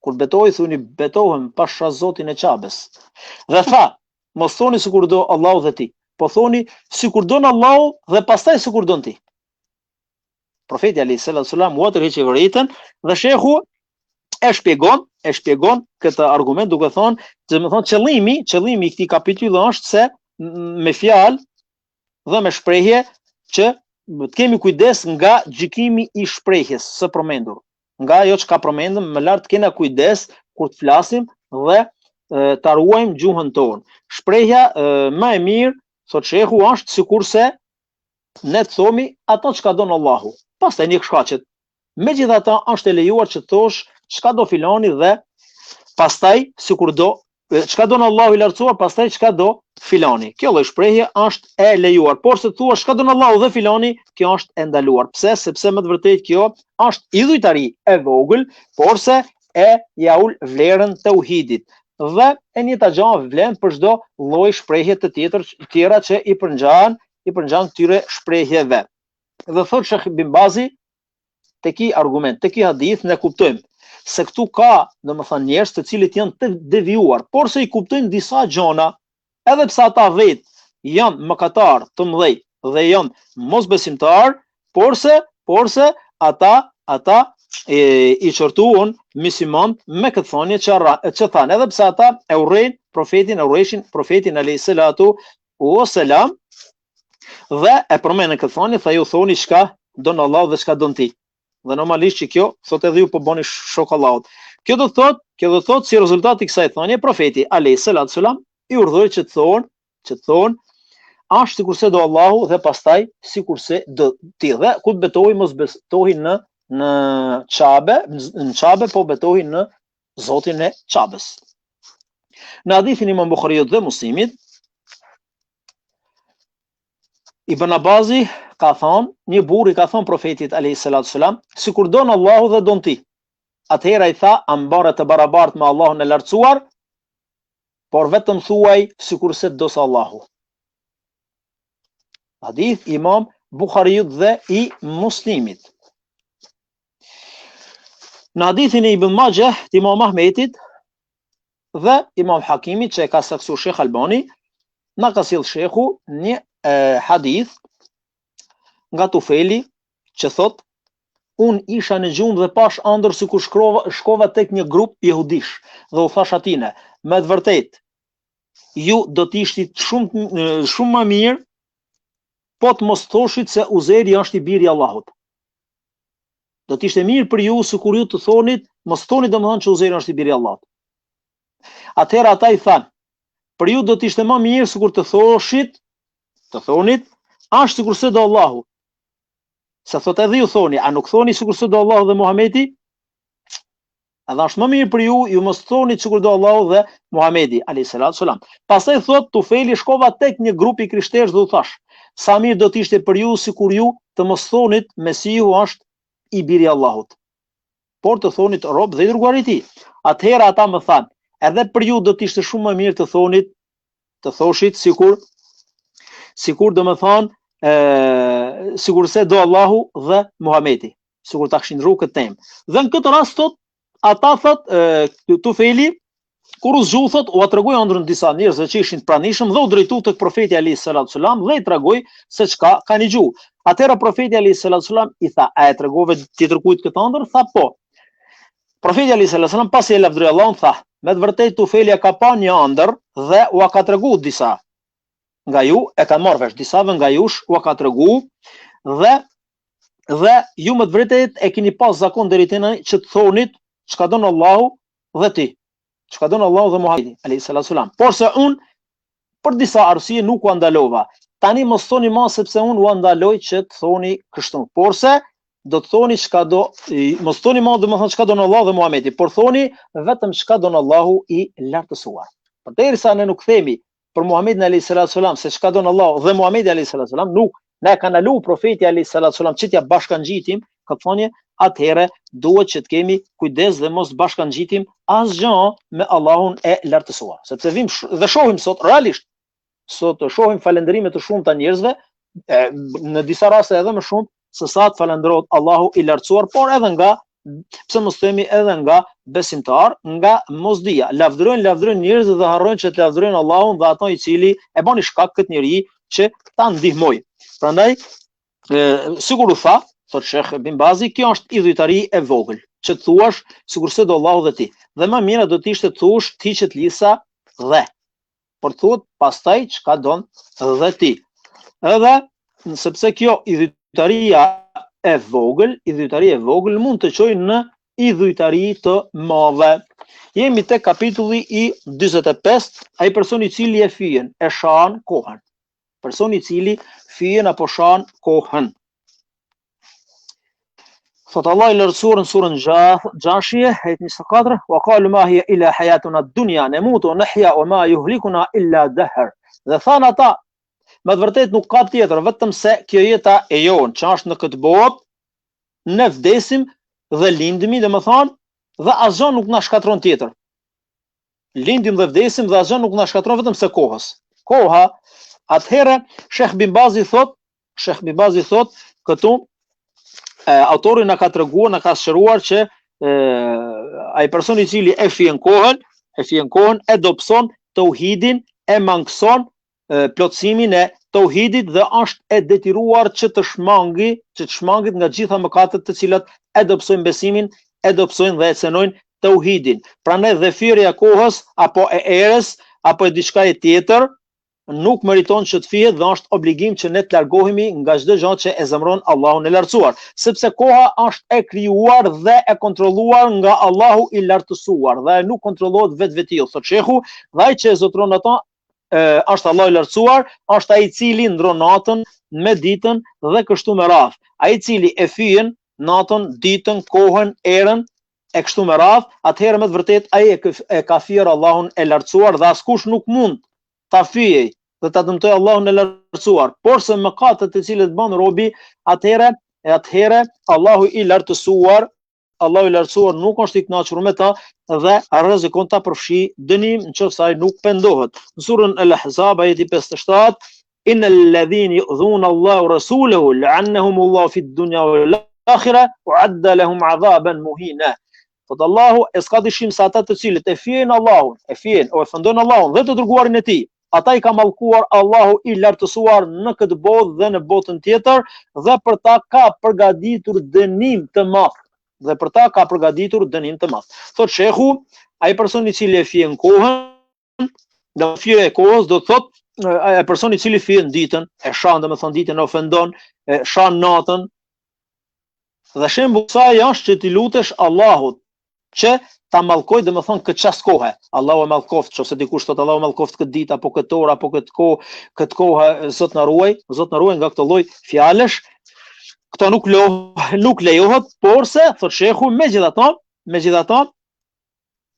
Speaker 3: Kur betohej thoni betohem pasha Zotin e Qabes. Dhe tha, mos thoni sikur do Allahu dhe ti, po thoni sikur don Allahu dhe pastaj sikur don ti. Profeti alayhis salam u tërheqi vërejtën dhe shehu e shpjegon këtë argument duke thonë, qëllimi i këtij kapitulli është se me fjalë dhe me shprehje që të kemi kujdes nga gjykimi i shprehjes së përmendur. Nga ajo që ka përmendëm, më lart kena kujdes kur të flasim dhe ta ruajmë gjuhën tonë. Shprehja më e mirë, thot shehu, është sikurse ne të thomi ato çka don Allahu. Pastaj një shkaqet. Megjithatë është e lejuar që të thosh çka do filani dhe pastaj sikur do çka don Allahu i lartësuar, pastaj çka do filani. Kjo lloj shprehje është e lejuar, por se thua çka don Allahu dhe filani, kjo është e ndaluar. Pse? Sepse më të vërtetë kjo është idhujtari e vogël, por se e ja ul vlerën tauhidit. Dhe e njëjta gjë vlen për çdo lloj shprehje të tjera që i përngjan këtyre shprehjeve. Dhe thot Sheikh Bin Bazi, te ky argument, te ky hadith ne kuptojmë se këtu ka, domethënë, njerëz të cilët janë të devijuar, por se i kuptojnë disa gjëna, edhe pse ata vetë janë mëkatar të mëdhej dhe janë mosbesimtar, porse ata i çortuan musliman me këtë thënie që thanë, edhe pse ata e urrejshin profetin alayhis salatu wassalam dhe e përmendën këtë thënie, tha ju thoni çka don Allah dhe çka don ti. Dhe normalisht që kjo thotë edhe ju po bëni shok Allahut. Kjo do thotë si rezultat i kësaj thënie profeti alayhis salatu wassalam i urdhëroi që të thonë ashtë sikurse do Allahu dhe pastaj sikurse do ti. Dhe ku të betohi mos betohi në Qabe, po betohi në Zotin e Qabes. Në hadithin Imam Bukhariut dhe Muslimit, Ibn Abbazi ka thonë, një burr i ka thonë profetit alayhis salatu wassalam, sikur don Allahu dhe don ti. Atëherë ai tha, ambare të barabartë me Allahun e lartësuar, por vetëm thuaj sikurse dos Allahu. Hadith Imam Bukhariut dhe i Muslimit. Në hadithin e Ibn Majah të Imam Ahmetit dhe Imam Hakimit që e ka saksuar Shekh Albani, na ka sjell Shekhu një hadith nga Tufeli që thot: unë isha në gjumë dhe pash ëndër sikur shkova tek një grup jehudish dhe u thash atine, me të vërtet ju do të ishit shumë më mirë po të mos thoshit se Uzeri është i biri i Allahut. Do të ishte mirë për ju sikur ju të thonit, mos thoni domethënë që Uzeri është i biri i Allahut. Atëherë ata i thanë, për ju do të ishte më mirë sikur të thonit, është sikurse do Allahu. Se thot edhe ju thoni, a nuk thoni sikurse do Allahu dhe Muhamedi? Edhe është më mirë për ju mos thoni sikur do Allahu dhe Muhamedi alayhis salam. Pastaj thot Tufeli, shkova tek një grup i krishterësh dhe u thash, sa mirë do të ishte për ju sikur ju të mos thonit Mesihu është i biri i Allahut, por të thonit rob dhe i dërguari i tij. Atëherë ata më thanë, edhe për ju do të ishte shumë më mirë të thoshit sikur domethënë sikurse do Allahu dhe Muhamedi, sikur ta kishin rrugë këtë temë. Dhe në këtë rast ata Tufeli kur u zgju u tregoi ëndrën disa njerëz që ishin pranishëm dhe u drejtu tek profeti alayhis salatu sallam dhe i tregoi se çka kanë dëgjuar. Atëherë profeti alayhis salatu sallam i tha, a e tregove tjetër kujt këtë ëndër? Tha po. Profeti alayhis salatu sallam pasi e lavdëroi Allahun tha, me të vërtetë Tufeli ka pa një ëndër dhe u ka treguar disa nga ju, e kanë marrë vesh disave nga jush, u ka treguar dhe ju me të vërtetë e keni pas zakon deri tani që të thonit çka don Allahu dhe ti. Çka don Allahu dhe Muhamedi alayhis salam. Por se unë për disa arsye nuk u ndalova. Tani mos thoni më sepse unë u ndaloj që të thoni kështu. Porse do të thoni çka do, mos thoni më domethënë çka don Allahu dhe Muhamedi, por thoni vetëm çka don Allahu i lartësuar. Përderisa ne nuk themi për Muhamedit alayhis salam se çka don Allahu dhe Muhamedi alayhis salam, nuk na ka ndalu profeti alayhis salam që t'ja bashkangjitim këtë thonje, atëherë duhet që të kemi kujdes dhe mos bashkangjitim asgjë me Allahun e lartësuar. Sepse vim dhe shohim sot realisht, sot shohim falëndrime të shumta njerëzve, në disa raste edhe më shumë se sa të falëndrohet Allahu i lartësuar, por edhe nga, pse mos themi edhe nga besimtar, nga mosdia. Lavdërojnë njerëz dhe harrojnë që të lavdërojnë Allahun dhe ato i cili e bani shkak këtë njerëj që ta ndihmoj. Prandaj, sigur u tha, thot Shekh Bin Bazi, kjo është idhujtari e vogël, që të thuash sikurse do Allahu dhe ti. Dhe më mira do të ishte të thuash ti që të lisa dhe, por thuat pastaj çka don dhe ti. Edhe sepse kjo idhujtaria e vogël mund të çojë në idhujtari të madhe. Jemi te kapitulli i 45, ai personi i cili e fyen, e shan kohën. Personi i cili fyen apo shan kohën. Thot Allah i lartësuar në surën Gjashije, ayet 24, wa qalu ma hiya illa hayatuna ad-dunya namutu wa nahya wa ma yuhlikuna illa dahr. Dhe than ata, me të vërtetë nuk ka tjetër vetëm se kjo jeta e jon, që është në këtë botë, ne vdesim dhe lindemi, domethënë, dhe asgjë nuk na shkatron tjetër. Lindim dhe vdesim dhe asgjë nuk na shkatron vetëm se kohës. Koha, atëherë Shekh Bin Bazi thot këtu autori na ka treguar, na ka shëruar që ai personi i cili e fjen kohën, e dobson tauhidin e mangëson plotësimin e tauhidit dhe është e detyruar që të shmangit nga gjitha mëkatet të cilat e dobësojnë besimin, e dobësojnë dhe e cenojnë tauhidin. Prandaj dhe fyrja e kohës apo e erës apo e diçka e tjetër nuk meriton që të fihet dhe është obligim që ne të largohemi nga çdo gjë që e zemron Allahun e lartësuar, sepse koha është e krijuar dhe e kontrolluar nga Allahu i lartësuar dhe nuk kontrollohet vetvetiu, thot shehu, dhe ai që e zotron ato është Allahu i lartësuar, është ai i cili ndron natën me ditën dhe kështu me radhë. Ai i cili e fyen natën, ditën, kohën, erën e kështu me radhë, atëherë me të vërtet ai e ka fyer Allahun e lartësuar dhe askush nuk mund ta fyej dhe ta dëmtoj Allahun e lartësuar, por se mëkatet të cilët bën robi, atëherë Allahu i lartësuar nuk është i kënaqur me ta dhe rrezikon ta përfshi dënim nëse ai nuk pendohet. Në surën Al-Ahzab ajeti 57, innal ladhina yu'dhuna Allahu rasulahu la'annahum Allahu fid dunya wal akhirah u'adda lahum 'adhaban muhina. Fot Allahu e s'ka dyshim se ata të cilët e fjen Allahun, e ofendojnë Allahun dhe të dërguarin e tij, ata i ka mallkuar Allahu i lartësuar në këtë botë dhe në botën tjetër dhe për ta ka përgatitur dënim të madh. Thot shehu, ai personi i cili e fjen kohën, do fye e kohës do thot ai personi i cili fjen ditën, e shan domethënë ditën e ofendon, e shan natën. Dhe shembull kësaj është që ti lutesh Allahut që ta mallkoj domethënë këtë çast kohe. Allahu e mallkoft, nëse dikush thot Allahu mallkoft këtë ditë apo këtë orë apo këtë kohë, Zot na ruaj nga këtë lloj fjalësh. Këto nuk lejohet, por se thot shehu, megjithatë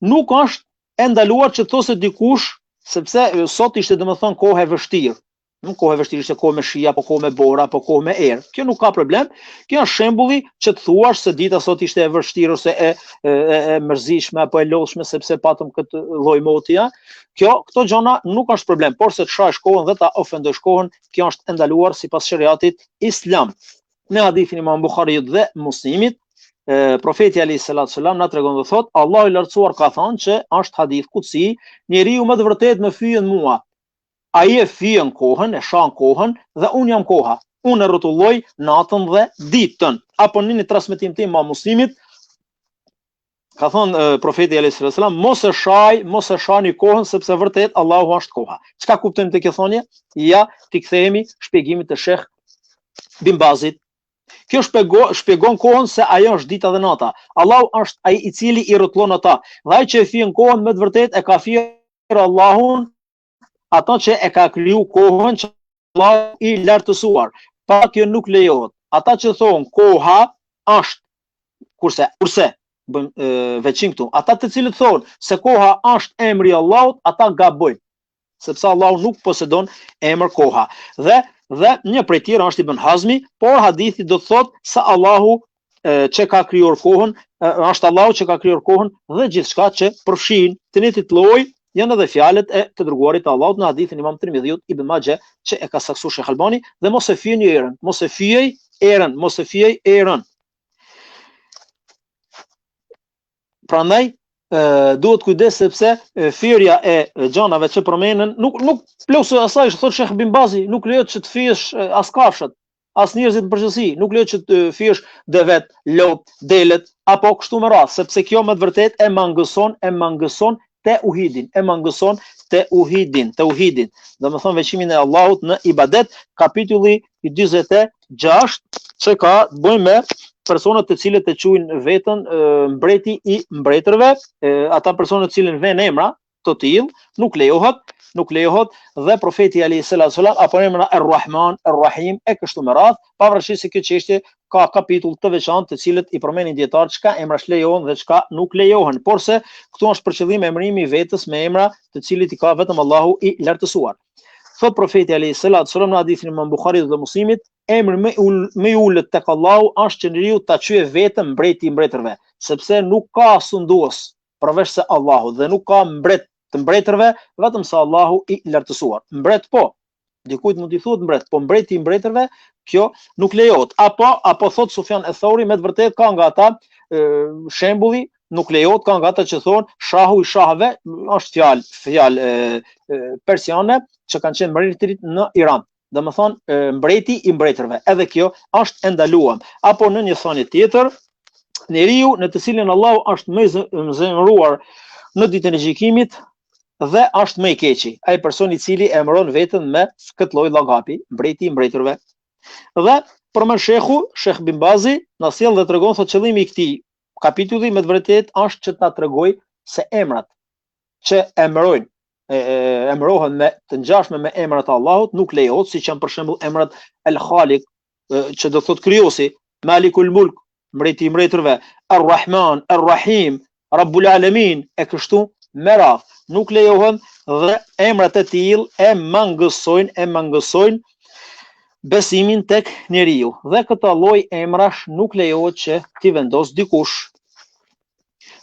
Speaker 3: nuk është e ndaluar që thosë dikush, sepse sot ishte domethënë kohë e vështirë. Nuk kohë e vështirë, ishte kohë me shi apo kohë me bora apo kohë me erë. Kjo nuk ka problem. Kjo është shembulli që të thuash se dita sot ishte e vështirë ose e mërzitshme apo e lodhshme sepse patëm këtë lloj motija. Këto gjëra nuk është problem, por se të shash kohën dhe ta ofendosh kohën, kjo është e ndaluar sipas shariatit islam. Në hadithin e Imam Buhariut dhe Muslimit, profeti alayhis salam na tregon dhe thot, Allahu i lartësuar ka thënë që është hadith kutsi, njeriu më të vërtet më fyen mua. Ai e fyen kohën, e shan kohën dhe unë jam koha. Unë e rrotulloj natën dhe ditën. Apo në një transmetim të Imam Muslimit ka thënë profeti alayhis salam, mos e shani kohën sepse vërtet Allahu është koha. Çka kuptojmë te kjo thonje? Ja, ti kthehemi shpjegimit të Sheh Bin Bazit. Kjo shpjegon kohën se ajo është dita dhe nata. Allahu është ai i cili i rrotullon ata. Dhe ai që e fyen kohën me të vërtet e ka fyer Allahun, ato që e ka kriju kohën që Allahu i lartësuar. Pa kjo nuk lejohet. Ata që thonë koha është kurse veçim këtu. Ata të cilët thonë se koha është emri i Allahut, ata gabojnë. Sepse Allahu nuk posedon emër koha. Dhe një prej tjera është Ibn Hazmi, por hadithi do të thotë se Allahu që ka krijuar kohën, është Allahu që ka krijuar kohën dhe gjithçka që përfshin të njëjtit lloj janë edhe fjalët e të dërguarit të Allahut në hadithin Imam Tirmidhiut Ibn Majah që e ka saksuar Sheikh Albani, dhe mos e fyeni erën, mos e fyej erën. Prandaj duhet kujdes sepse fyrja e gjanave që përmenden nuk plosë asaj, thotë Sheikh Bin Bazi, nuk lejohet që të fyesh as kafshët, as njerëzit në përgjithësi, nuk lejohet që të fyesh devet, lop, delet apo kështu me radhë, sepse kjo me të vërtet e mangëson tauhidin. Domethënë veçimin e Allahut në ibadet, kapitulli i 46 që ka të bëjë me personat të cilët e quajnë veten mbreti i mbretërve, ata personat të cilën vënë emra të tillë, nuk lejohet dhe profeti alayhis salam apo emra Ar-Rahman, Ar-Rahim e kështu me radhë, pavarësisht se kjo çështje ka kapitull të veçantë të cilët i përmendin dietar çka emrash lejohen dhe çka nuk lejohen, por se këtu është për qëllim emrimi i vetës me emra të cilit i ka vetëm Allahu i lartësuar. Thot profeti alayhis salam në hadithin e Imam Buhariut dhe Muslimit, emri më i ulët tek Allahu është që njeriu ta quajë vetëm mbreti i mbretërve, sepse nuk ka sundues përveç se Allahu dhe nuk ka mbret të mbretërve vetëm se Allahu i lartësuar. Mbret po, dikujt mund t'i thuhet mbret, po mbreti i mbretërve kjo nuk lejohet. Apo thot Sufjan e Thauri, me të vërtetë ka nga ata shembulli nuk lejohet, ka nga ata që thonë shahu i shahve, është fjalë persiane që kanë qenë mbretërit në Iran. Domethënë mbreti i mbretërve. Edhe kjo është e ndaluar. Apo në një thënie tjetër, njeriu në të cilin Allahu është më i zemëruar në ditën e gjykimit dhe është më i keqi, ai person i cili emëron veten me këtë lloj llakapi, mbreti i mbretërve. Dhe përmend Sheh Bin Bazi na sjell dhe tregon se qëllimi i këtij kapitulli me të vërtetë është që ta tregoj se emrat që emërohen me të ngjashme me emrat e Allahut nuk lejohet, siç janë për shembull emrat El Khaliq, që do thot krijuesi, Malikul Mulk, mbreti i mbretërve, Ar-Rahman, Ar-Rahim, Rabbul Alamin, e kështu me radhë. Nuk lejohen dhe emrat e tillë e mangësojnë besimin tek njeriu. Dhe këtë lloj emrash nuk lejohet që ti vendos dikush.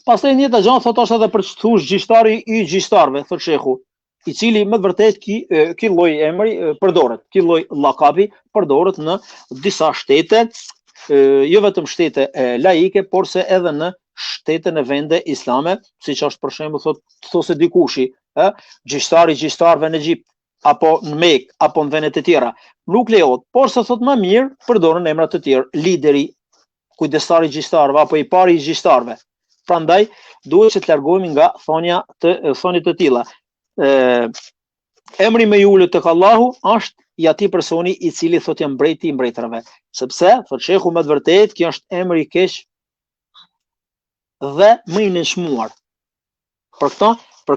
Speaker 3: Pastaj një të gjatë thot është edhe për të thush gjyqtari i gjyqtarëve, thot shehu, i cili me të vërtetë ky lloj emri përdoret, ky lloj llakapi përdoret në disa shtete, jo vetëm shtete laike, por se edhe në shtete në vende islame, siç është për shembull thosë dikushi, gjyqtari i gjyqtarëve në Egjipt, apo në Mekë, apo në vende të tjera. Nuk lejohet, por se thot më mirë përdoren emra të tjerë, lideri, kujdestari i gjyqtarëve apo i pari i gjyqtarëve. Prandaj duhet që të largohemi nga thonit të tilla. Emri më i ulët tek Allahu është i atij personi i cili thotë jam mbreti i mbretërve, sepse thot shehu me të vërtetë kjo është emri i keq dhe më i nënshmuar. Për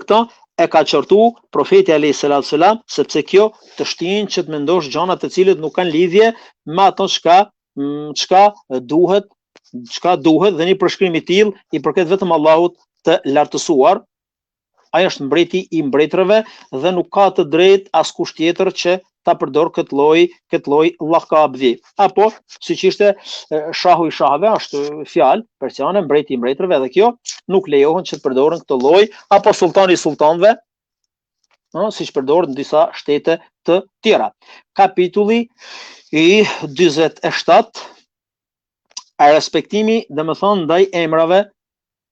Speaker 3: këtë e ka qortu profeti alayhis salam, sepse kjo të shtyn që të mendosh gjëra të cilët nuk kanë lidhje me ato çka duhet dhe një përshkrim i tillë i përket vetëm Allahut të lartësuar. Ai është mbreti i mbretërve dhe nuk ka të drejtë askush tjetër që ta përdor këtë lloj llakabi. Apo siç ishte shahu i shahve, është fjalë persiane, mbreti i mbretërve, dhe kjo nuk lejohen që të përdoren këtë lloj, apo sultani i sultanëve, siç përdoret në disa shtete të tjera. Kapitulli i 47, respektimi domethënë ndaj emrave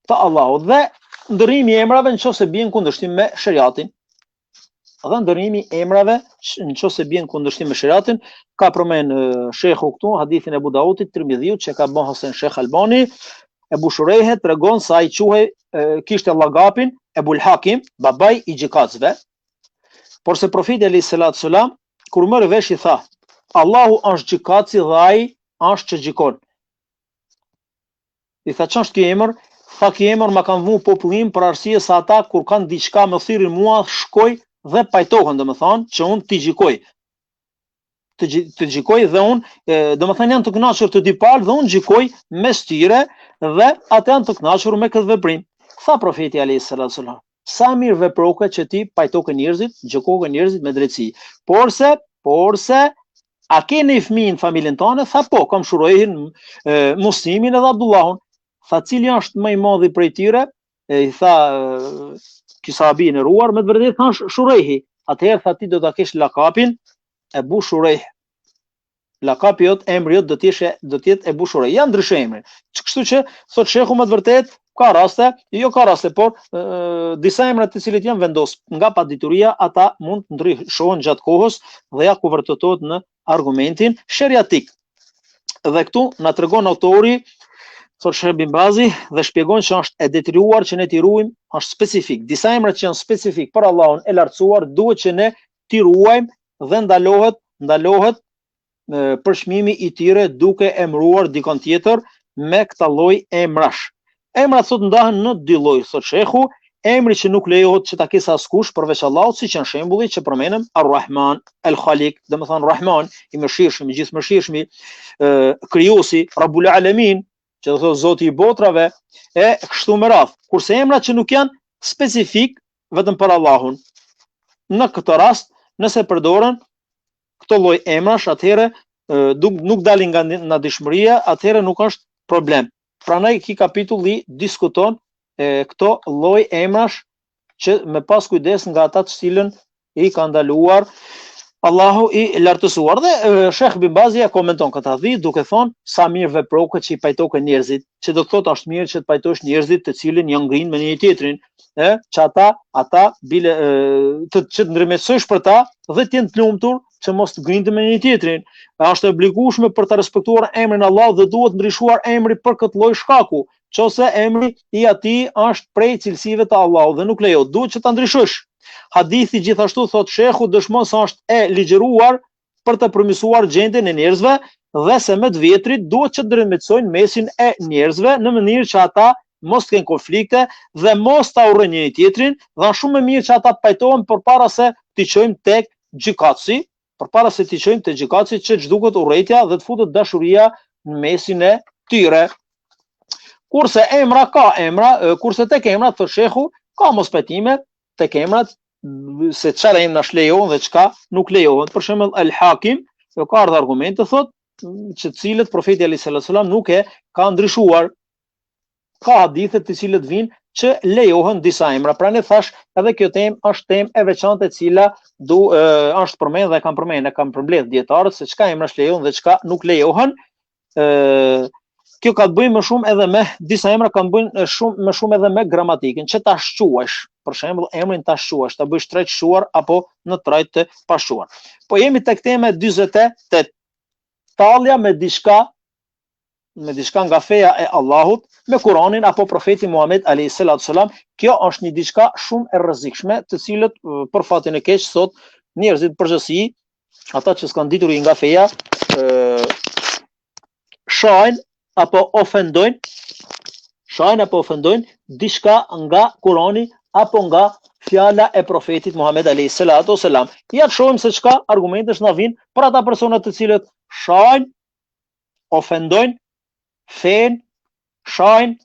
Speaker 3: të Allahut dhe ndërrimi i emrave nëse bien kundërshtim me shariatin. Dhe ndërrimi i emrave nëse bien kundërshtim me shariatin, ka përmend shehu këtu hadithin e Abu Daudit, Tirmidhiut, që ka bën Hasan Sheikh Albani. Ebu Shurejhe tregon se ai kishte llakapin Ebul Hakim, babai i gjykatësve. Por se profeti alayhis salam kur merr vesh i tha, Allahu është gjykatësi dhe ai është që gjykon. I tha ç'është ky emër? Tha ky emër ma kanë vënë popullim për arsye se ata kur kanë diçka më thirrin mua, shkoj dhe pajtohen, domethënë që unë t'i gjykoj. Të gjykoj dhe unë, domethënë janë të kënaqur të dy palë dhe unë gjykoj mes tyre dhe ata janë të kënaqur me këtë veprim. Tha profeti alayhis salam, sa mirë veproke që ti pajtoke njerëzit, gjykoke njerëzit me drejtësi. Porse a ke një fëmijë në familjen tënde? Tha po, kam Shurejhin, Muslimin edhe Abdullahun. Tha cili është më i madhi prej tyre? I tha ky sahabi i nderuar, me të vërtetë thash Shurejhi. Atëherë tha ti do ta kesh lakapin Ebu Shurejh. Lakapi jot, emri jot do të jetë Ebu Shurejh. Ja ndryshe emri. Kështu që thot shehu me të vërtetë ka raste, por disa emra të cilët janë vendos nga padituria, ata mund të ndryshohen gjatë kohës dhe ja ku vërtetohet në argumentin shariatik. Dhe këtu na tregon autori, thot Sheikh Bin Bazi, dhe shpjegon që është e detyruar që ne t'i ruajmë, është specifik. Disa emra që janë specifik për Allahun e lartësuar, duhet që ne t'i ruajmë dhe ndalohet përshmimi i tyre duke emëruar dikon tjetër me këtë lloj emrash. Emrat thot ndahen në dy lloj, thot shehu, emri që nuk lejohet që ta kesh askush përveç Allahut, siç janë shembulli që përmendëm Ar-Rahman, El Khaliq, domethënë Rahman, i mëshirshëm, i gjithëmëshirshëm, krijuesi, Rabbul Alamin, që do thotë Zoti i botrave, e kështu me radhë. Kurse emrat që nuk janë specifik vetëm për Allahun. Në këtë rast, nëse përdoren këto lloj emrash, atëherë nuk dalin nga dëshmëria, atëherë nuk është problem. Prandaj ky kapitulli diskuton këto lloj emrash që me pas kujdes nga ata të cilën i ka ndaluar Allahu i lartësuar. Dhe Shekh Bin Bazi e komenton këtë hadith duke thonë sa mirë veprohet që i pajtoken njerëzit, që do të thotë është mirë që të pajtosh njerëzit të cilin janë ngrinë me një tjetrin, që ata bile që të ndërmjetësosh për ta dhe të jenë të lumtur që mos të grindë me një tjetrin. Është obligueshme për të respektuar emrin Allah dhe duhet ndryshuar emri për këtë lloj shkaku, qose emri i atij është prej cilësive të Allahut dhe nuk lejohet, duhet që ta ndryshosh. Hadithi gjithashtu thot shehu dëshmon se është e ligjëruar për të përmirësuar gjendjen e njerëzve dhe se me të vjetrit duhet që të ndërmjetësojnë mesin e njerëzve në mënyrë që ata mos të kenë konflikte dhe mos ta urrejnë njëri tjetrin, dhe është shumë më mirë që ata pajtohen përpara se të çojmë tek gjykatësi, që ç'duket urrëtia dhe të futet dashuria në mesin e tyre. Kurse tek emra thot shehu ka mos pajtime tek emrat se çfarë emra lejohen dhe çka nuk lejohen. Për shembull El Hakim, ka ardhur argumente thot që të cilët profeti alayhis salam nuk e ka ndryshuar. Ka hadithe të cilët vinë që lejohen disa emra. Pra ne thash edhe kjo temë është temë e veçantë e cila është përmend dhe kam përmbledh dietarët se çka emra lejohen dhe çka nuk lejohen. Kjo ka të bëjë më shumë edhe me disa emra kanë bëjnë më shumë edhe me gramatikën, që ta shquash. Për shembull, emrin ta shquash, ta bësh të shquar apo në trajt të pashquar. Po jemi tek tema 48, tallja me diçka nga feja e Allahut, me Kur'anin apo profetin Muhammed alayhis salam. Kjo është një diçka shumë e rrezikshme, të cilët për fatin e keq sot njerëzit përgjithësi, ata që s'kan ditur nga feja, shajnë apo ofendojnë diçka nga Kurani apo nga fjala e profetit Muhammed alayhis salam. Ja të shohim se çka argumentesh na vijnë për ata persona të cilët shajnë, ofendojnë fen, shajnë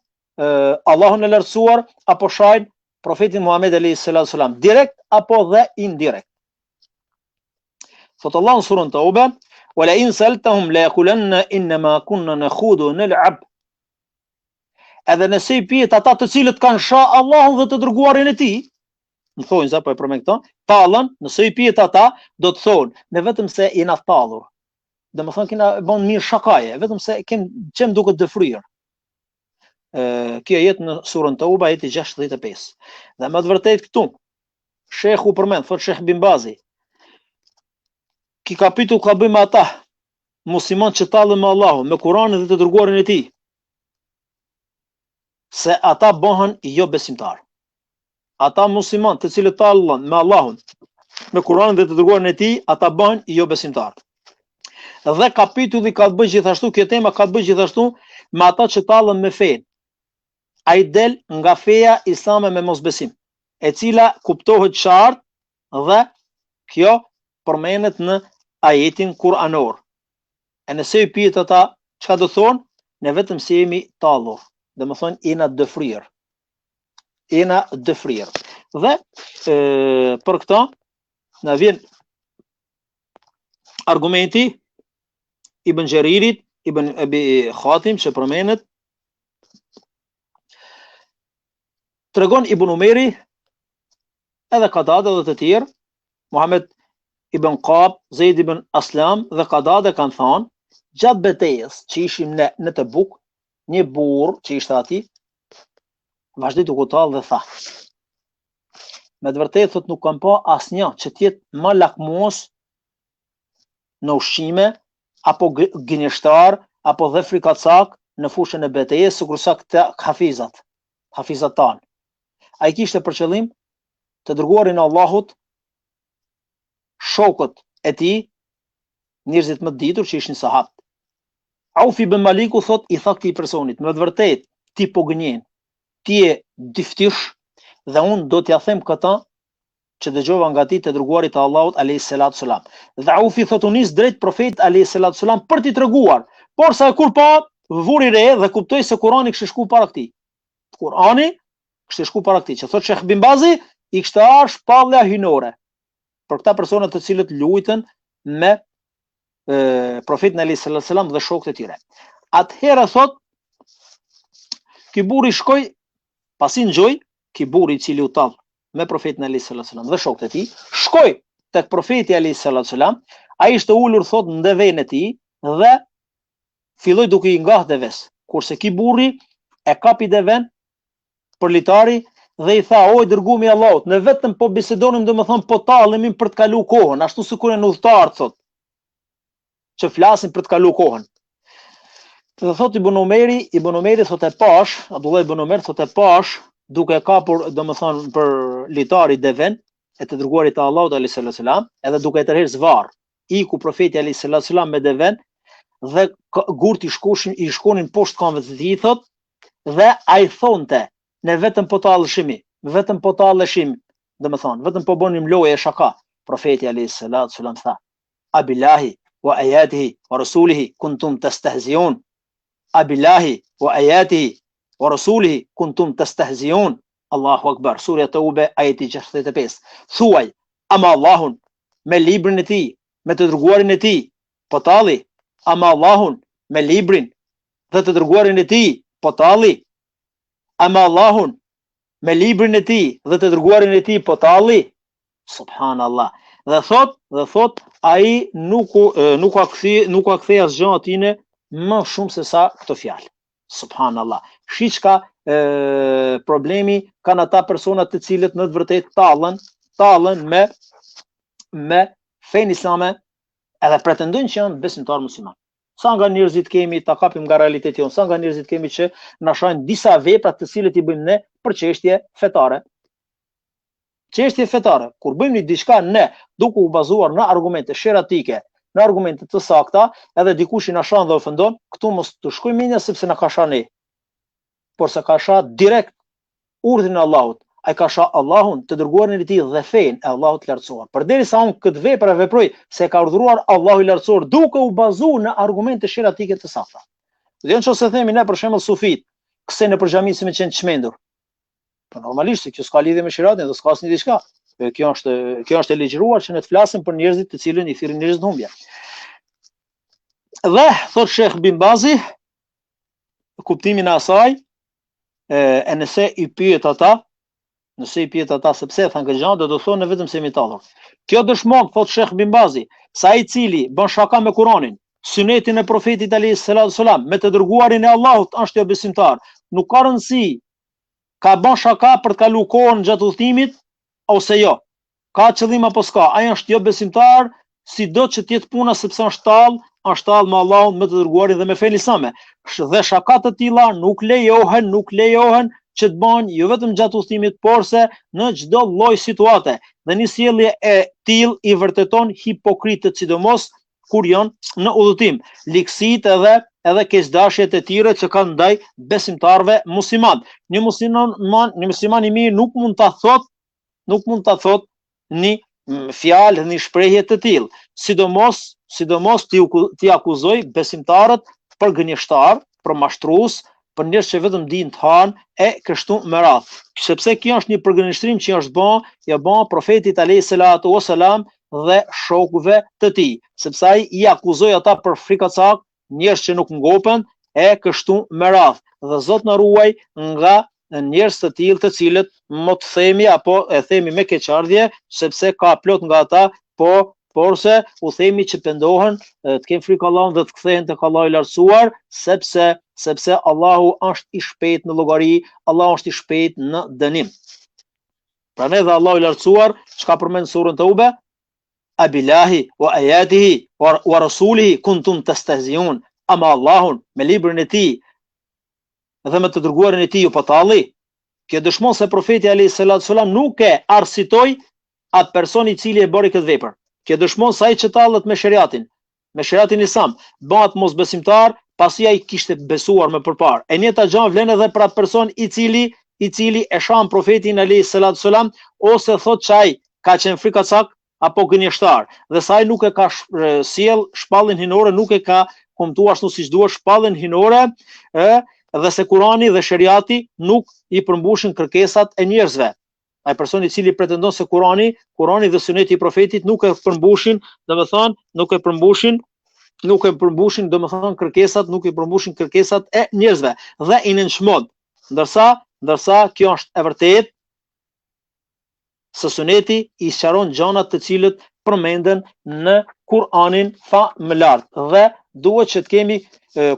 Speaker 3: Allahun e lartësuar apo shajnë profetin Muhammed alayhis salam, direkt apo dhe indirekt. Thot Allah në surën Tauba: "Wala in saltahum la yaqulanna inma kunna nakhudu wa nal'ab." Edhe nëse i pyet ata të cilët kanë shah Allahun dhe të dërguarin e tij, më thonë sa po e përmend këto, tallën, nëse i pyet ata, do të thonë, ne vetëm se jena tallur. Domethënë kena bën mirë shakaje, vetëm se qem duket të fryrë. Kjo jetë në surën Tauba, ajeti 65. Dhe më të vërtet këtu, shehu përmend, thot Shekh Bin Bazi, ki kapitull ka bëj me ata musliman që tallen me Allahun, me Kur'anin dhe të dërguarin e tij, se ata bëhen jo besimtar. Ata musliman të cilët tallen me Allahun, me Kur'anin dhe të dërguarin e tij, ata bëhen jo besimtar. Dhe kapitulli ka të bëjë gjithashtu, kjo tema ka të bëjë gjithashtu me ata që tallen me fen. Ai del nga feja islame me mosbesim, e cila kuptohet qartë dhe kjo përmendet në ajetin kuranor. E nëse i pyet ata çka do thonë, ne vetëm se jemi tallur. Dhe më thonë jena dëfrirë. Dhe për këta na vjen argumenti Ibn Jaririt, Ibn Abi Khatim që përmendet. Tregon Ibn Umeri, edhe Qatada dhe të tjerë, Muhammed Ibn Qab, Zeid ibn Aslam dhe Qatada kanë thënë, gjatë betejës që ishim në Tebuk, një burr që ishte aty, vazhdoi të kutall dhe tha: me të vërtetë thot nuk kam pa asnjë që të jetë më lakmues në ushqime apo gënjeshtar apo dhe frikacak në fushën e betejës, sikursa këta hafizat tan. Ai kishte për qëllim të dërguarin e Allahut, shokët e tij, njerëzit më të ditur që ishin sahabët. Auf ibn Maliku thot i tha këtij personit, me të vërtetë ti po gënjen, ti je dyftysh dhe unë do t'ja them këta që dëgjova nga ti të dërguarit të Allahut alayhis salam. Dhe Aufi thot u nis drejt profetit alayhis salam për t'i treguar, por sa kur pa vuri re dhe kuptoi se Kurani kishte shku para këtij. Kurani kishte shku para këtij, që thot Shekh Bin Bazi, i kishte ardhur shpallja hynore për këta persona të cilët luajtën me profetin alayhis salam dhe shokët e tyre. Atëherë thot, ky burri shkoi, pasi ngjoi, ky burri i cili u tall me profetin alayhis salam dhe shokët e tij, shkoi tek profeti alayhi salatu wasalam, ai ishte ulur thot në devën e tij dhe filloi duke i ngah deves. Kurse ky burri e kapi devën për litari dhe i tha: "Oj dërgumi i Allahut, ne vetëm po bisedonim, domethënë po tallemi për të kaluar kohën, ashtu sikur janë udhëtar thot, që flasin për të kaluar kohën." Dhe thot Ibn Omeri thot e pash, Abdullah ibn Omer thot e pash, duke kapur domethënë për litari devën e të dërguarit të Allahut alayhi salatu wasalam, edhe duke e tërhequr zvarr, iku profeti alayhi salatu wasalam me devën dhe gurt i shkonin poshtë këmbëve të tij thot, dhe ai thonte: "Ne vetëm po talleshim, domethënë vetëm po bënim lojë e shaka." Profeti alayhi salatu wasalam tha: "Abillahi wa ayatihi wa rasulihi kuntum tastahziun." Abillahi wa ayatihi wa rasulihi kuntum tastahziun. Allahu akbar. Surja Tauba ajeti 65. Thuaj: ama Allahun me librin e tij, me të dërguarin e tij, po talli. Ama Allahun me librin dhe të dërguarin e tij, po talli. Ama Allahun me librin e tij dhe të dërguarin e tij, po talli. Subhanallah. Dhe thot ai nuk ka kthej asgjë atine më shumë se sa këto fjalë. Subhanallah. Shiçka problemi kanë ata persona të cilët në të vërtetë tallën me fenë islame edhe pretendojnë që janë besimtar musliman. Sa nga njerëzit kemi, ta kapim nga realiteti jonë, sa nga njerëzit kemi që na shajnë disa vepra të cilët i bëjmë ne për çështje fetare. Çështje fetare, kur bëjmë diçka ne duke u bazuar në argumente sheratike, në argumente të sakta, edhe dikush i na shan dhe ofendon, këtu mos të shkojmë menja sepse na ka shane, por se ka sha direkt urdhrin e Allahut. Ai ka sha Allahun, të dërguarin e tij dhe fenë e Allahut lartësuar. Përderisa unë këtë vepër e veproj se ka urdhëruar Allahu i lartësuar duke u bazuar në argumente sheratike të sakta. Dhe nëse themi ne për shembull sufit, kse në përxhami si me qenë çmendur. Po normalisht se kjo s'ka lidhje me shiratin dhe s'ka asnjë diçka. Kjo është e ligjëruar që ne të flasim për njerëzit të cilën i thirrin njerëz në humbje. Dhe thot Sheikh Bin Bazi, kuptimin e asaj, nëse i pyet ata sepse thanë këtë gjë, do të thonë vetëm se mi tallur. Kjo dëshmon, thot Sheikh Bin Bazi, se ai i cili bën shaka me Kur'anin, sunetin e profetit alayhi salatu wasalam, me të dërguarin e Allahut, është jo besimtar. Nuk ka rëndësi ka bën shaka për të kaluar kohën gjatë udhëtimit ose jo. Ka qëllim apo s'ka, ai është jo besimtar, sido që të jetë puna sepse është tallë me Allahun, me të dërguarin dhe me fenë islame. Dhe shakat të tilla nuk lejohen që të bëhen jo vetëm gjatë udhëtimit, por se në çdo lloj situate. Dhe një sjellje e tillë i vërteton hipokritët, sidomos kur janë në udhëtim, likësitë edhe keqdashjet e tyre që kanë ndaj besimtarëve musliman. Një musliman i mirë nuk mund ta thotë një fjalë, një shprehje të tillë, sidomos ti akuzoj besimtarët për gënjeshtar, për mashtrues, për njerëz që vetëm dinë të hanë e kështu me radhë. Sepse kjo është një përgënjeshtrim që është bën profetit alayhi salatu wasalam dhe shokëve të tij, sepse ai i akuzoi ata për frikacak, njerëz që nuk ngopen e kështu me radhë. Dhe Zot na ruaj nga njerëz të tillë të cilët mo të themi apo e themi me keqardhje, sepse ka plot nga ata, porse u themi që pendohen, të kenë frikë Allahun dhe të kthehen tek Allahu i lartësuar, sepse Allahu është i shpejt në llogari, Allahu është i shpejt në dënim. Prandaj dhe Allahu i lartësuar çka përmend surën Tauba, abillahi wa ayatihi wa rasulihi kuntum tastahziun. Ama Allahun me librin e tij dhe me të dërguarin e tij ju patalli. Kjo dëshmon se profeti alayhi salatu wasalam nuk e arsitoi atë person i cili e bëri këtë vepër. Kjo dëshmon se ai që tallet me shariatin islam, bëhet mosbesimtar, pasi ai kishte besuar më përpara. E njëjta gjë vlen edhe për atë person i cili e shan profetin alayhi salatu wasalam ose thot që ai ka qenë frikacak apo gënjeshtar, dhe sa ai nuk e ka sjell shpallën hinore, nuk e ka kumtuar ashtu siç duhet shpallën hinore, dhe se Kurani dhe shariati nuk i përmbushin kërkesat e njerëzve. Ai person i cili pretendon se Kurani dhe suneti i profetit nuk e përmbushin, nuk e përmbushin kërkesat e njerëzve dhe i nënçmon. Ndërsa kjo është e vërtetë se suneti i sqaron gjanat të cilët përmenden në Kur'anin famëlar dhe duhet që të kemi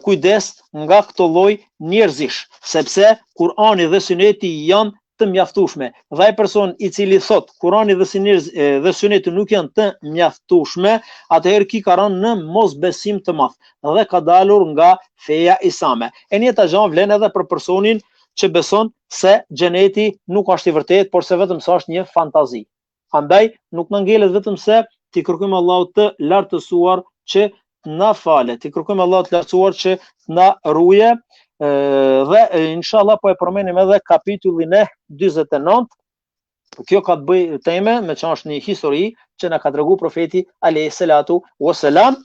Speaker 3: kujdes nga këto lloj njerëzish, sepse Kur'ani dhe Suneti janë të mjaftueshme. Dhe ai person i cili thot Kur'ani dhe Suneti nuk janë të mjaftueshme, atëherë ki ka rënë në mosbesim të madh dhe ka dalur nga feja islame. E njëjta gjë vlen edhe për personin që beson se xheneti nuk është i vërtetë, por se vetëm sa është një fantazi. Andaj nuk na ngelet vetëm se ti kërkojmë Allahut të lartësuar që na falet, ti kërkojmë Allahut të lartësuar që na ruaje dhe inshallah po e përmendim edhe kapitullin e 49. Kjo ka të bëjë teme me që është një histori që na ka treguar profeti alayhi salatu wassalam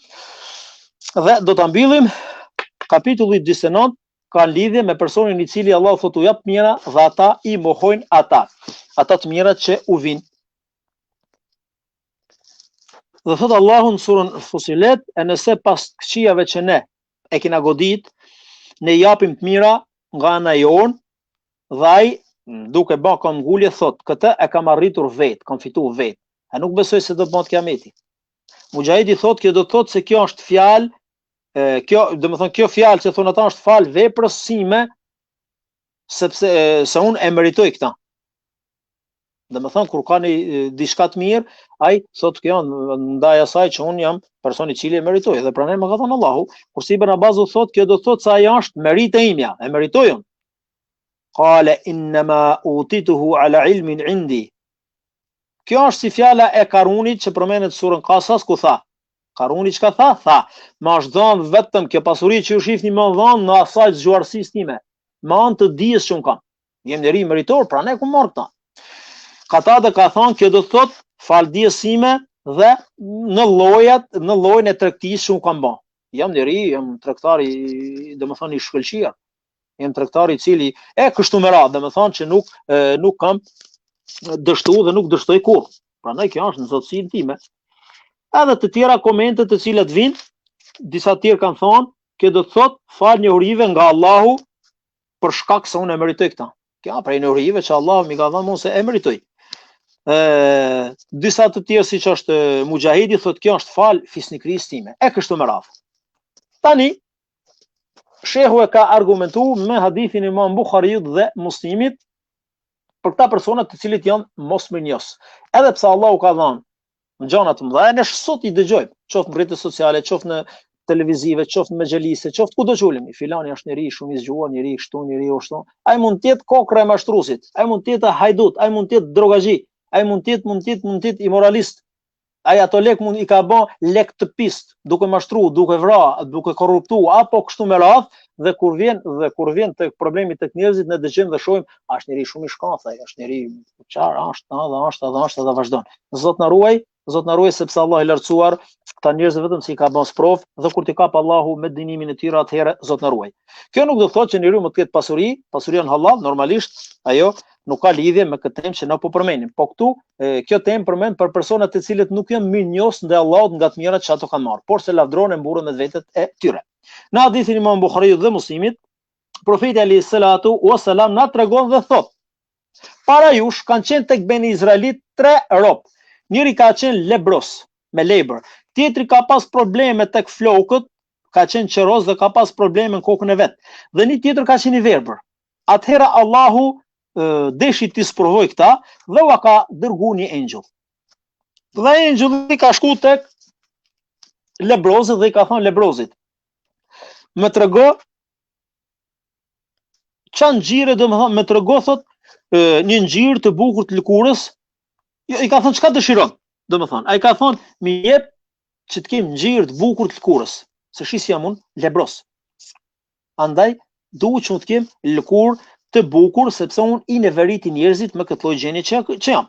Speaker 3: dhe do ta mbyllim kapitulli 49 ka lidhje me personin i cili Allah thotë u jap mira dhe ata i mohojnë ata të mirat që u vinë. Dhe thotë Allahu në surën Fusilet, e nëse pas këqijave që ne e kena godit, ne japim të mira nga ana jonë, dhe ai duke bë kam ngulje thotë, këtë e kam arritur vetë, kam fituar vetë. A nuk besoj se do të bëhet kiameti. Mujahidi thotë, kjo do të thotë se kjo është fjalë, kjo fjalë që thonë ata është fal veprës sime, sepse se unë e meritoj këta. Kur ka një diçka të mirë, ai thotë kjo ndaj asaj që unë jam personi i cili e meritoj, dhe pranë më ka thënë Allahu, kurse Ibn Abbas thotë kjo do të thotë se ai është merit e imja, e meritoj unë. Qala inma utituhu ala ilmin indi. Kjo është si fjala e Karunit që përmendet surën Qasas ku tha. Karuni çka tha? Tha, ma është dhënë vetëm kjo pasuri që ju shihni më dhënë në asaj zgjuarësisë time, me anë të dijes që un kam. Jem njeri meritor, pranë ku marr këta. Katada ka thonë kjo do të thotë fal dijes sime dhe në llojin e tregtisë që un kam bën. Jam njeri, jam tregtar i, domethënë i shkëlqyer. Jam tregtar i cili e kështu me radhë, domethënë që nuk kam dështuar dhe nuk dështoj kurrë. Prandaj kjo është në zotësinë time. Edhe të tjera komente të cilat vinë, disa të tjerë kanë thonë, kjo do të thotë fal njohurive nga Allahu për shkak se unë e meritoj këta. Kjo prej njohurive që Allahu më ka dhënë mua se e meritoj. Disa të tjerë siç është Mujahidi thotë kjo është fal fisnikrisë time. E kështu me radhë. Tani shehu e ka argumentuar me hadithin e Imam Buhariut dhe Muslimit për këta persona të cilët janë mosmirnjos. Edhe pse Allahu ka dhënë në gjona të mëdha, ne sot i dëgjojmë, qoftë në rrjetet sociale, qoftë në televizive, qoftë në xhelise, qoftë kudo që ulemi. Filani është njeri shumë i zgjuar, njeri kështu, njeri ashtu. Ai mund të jetë kokra e mashtruesit, ai mund të jetë hajdut, ai mund të jetë drogazhi, ai mund të jetë imoralist. Ai ato lek mund i ka bën lek të pist, duke mashtruar, duke vrarë, duke korruptuar apo kështu me radhë, dhe kur vjen tek problemi tek njerëzit ne dëgjojmë dhe shohim, është njeri shumë i shkathaj, është njeri çfarë është dhe vazhdon. Zot na ruaj sepse Allah i lartësuar këta njerëz vetëm si ka bën sprov dhe kur ti kap Allahu me dënimin e tyre atëherë Zot na ruaj. Kjo nuk do të thotë që njeriu mund të ketë pasuri, pasuria në halal, normalisht ajo nuk ka lidhje me këtë temë që na po përmendim. Po këtu kjo temë përmend për personat të cilët nuk janë mirënjohës ndaj Allahut nga të mirat që ato kanë marrë, por se lavdron e mburren me vetet e tyre. Në hadithin e Imam Buhariut dhe Muslimit, profeti alayhi salatu wassalam na tregon dhe thotë: para jush kanë qenë tek Beni Izraelit 3 rob. Njëri ka qenë lebros, me lebër. Tjetri ka pas probleme tek flokët, ka qenë qeroz dhe ka pas probleme në kokën e vet. Dhe një tjetër ka qenë i verbër. Atëherë Allahu deshi t'i sprovoj këta dhe ua ka dërgu një engjëll. Dhe engjëlli ka shku tek lebrozit dhe i ka thonë lebrozit: më trego çan ngjire, domethënë më trego thot një ngjyrë të bukur të lëkurës. I ka thonë çka dëshiron, domethënë ai ka thonë më jep që të kem ngjyrë të bukur të lëkurës, se shis jam unë lebros. Andaj duhet që të kem lëkurë të bukur, sepse unë i neveriti njerëzit me këtë lloj gjenie që jam.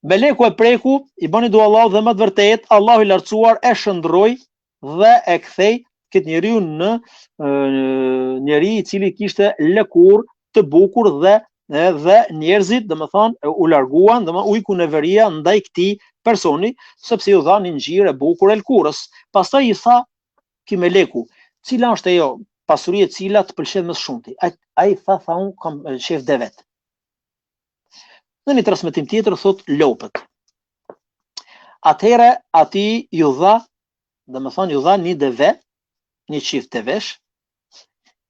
Speaker 3: Meleku e preku, i bani dua Allahu dhe më të vërtet, Allahu i lartësuar e shndroi dhe e kthei këtë njeriu në njeri i cili kishte lëkurë të bukur dhe njerëzit, domethënë, u larguan, domethënë u iku neveria ndaj këtij personi, sepse ju dha një ngjyrë e bukur e lëkurës. Pastaj i tha ki meleku, cila është ajo pasuri e cila të pëlqen më shumë? Ai tha unë kam shef devet. Në një transmetim tjetër thot lopët. Atëherë ati ju dha, domethënë ju dha një deve, një çift devesh.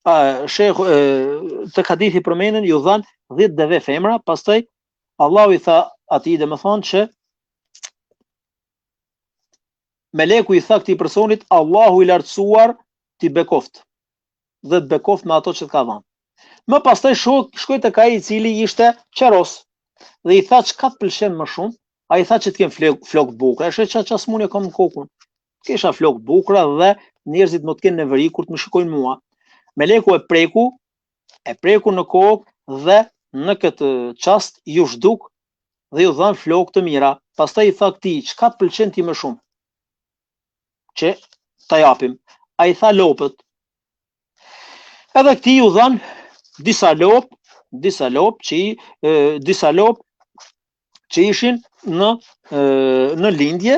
Speaker 3: Të hadithi përmenden ju dhan 10 deve femra, pastaj Allahu i tha atij domethënë që Meleku i tha këtij personit, Allahu i lartësuar ti bekoft. 10 bekoft me ato që të ka dhënë. Më pastaj shkoi tek ai i cili ishte qeros dhe i tha çka të pëlqen më shumë. Ai tha që të kem flok bukura. Është ç'a smuni kam në kokën. Kisha flok bukura dhe njerëzit më të kenë neveri kur të më shikojnë mua. Meleku e preku në kokë dhe në këtë çast ju zhduk dhe ju dhan flok të mira. Pastaj i tha këtij, çka të pëlqen ti më shumë? Që ta japim. Ai tha lopët. Edhe këtij ju dhan disa lop që ishin në lindje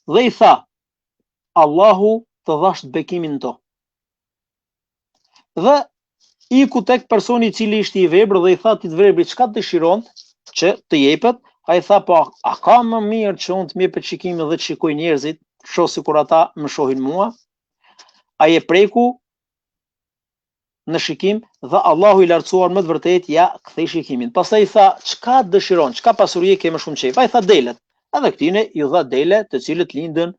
Speaker 3: dhe i tha Allahu të dhash bekimin to. Dhe iku tek personi i cili ishte i verbër dhe i tha ti të verbrit çka dëshiron që të jepet. Ai tha po a ka më mirë që unë të më jepet shikimin dhe të shikoj njerëzit, shoh sikur ata më shohin mua. Ai e preku në shikim dhe Allahu i lartësuar më të vërtet ja kthei shikimin. Pastaj i tha çka dëshiron, çka pasuri ke më shumë qejf. Ai tha delet. Edhe këtine ju dha dele të cilët lindën,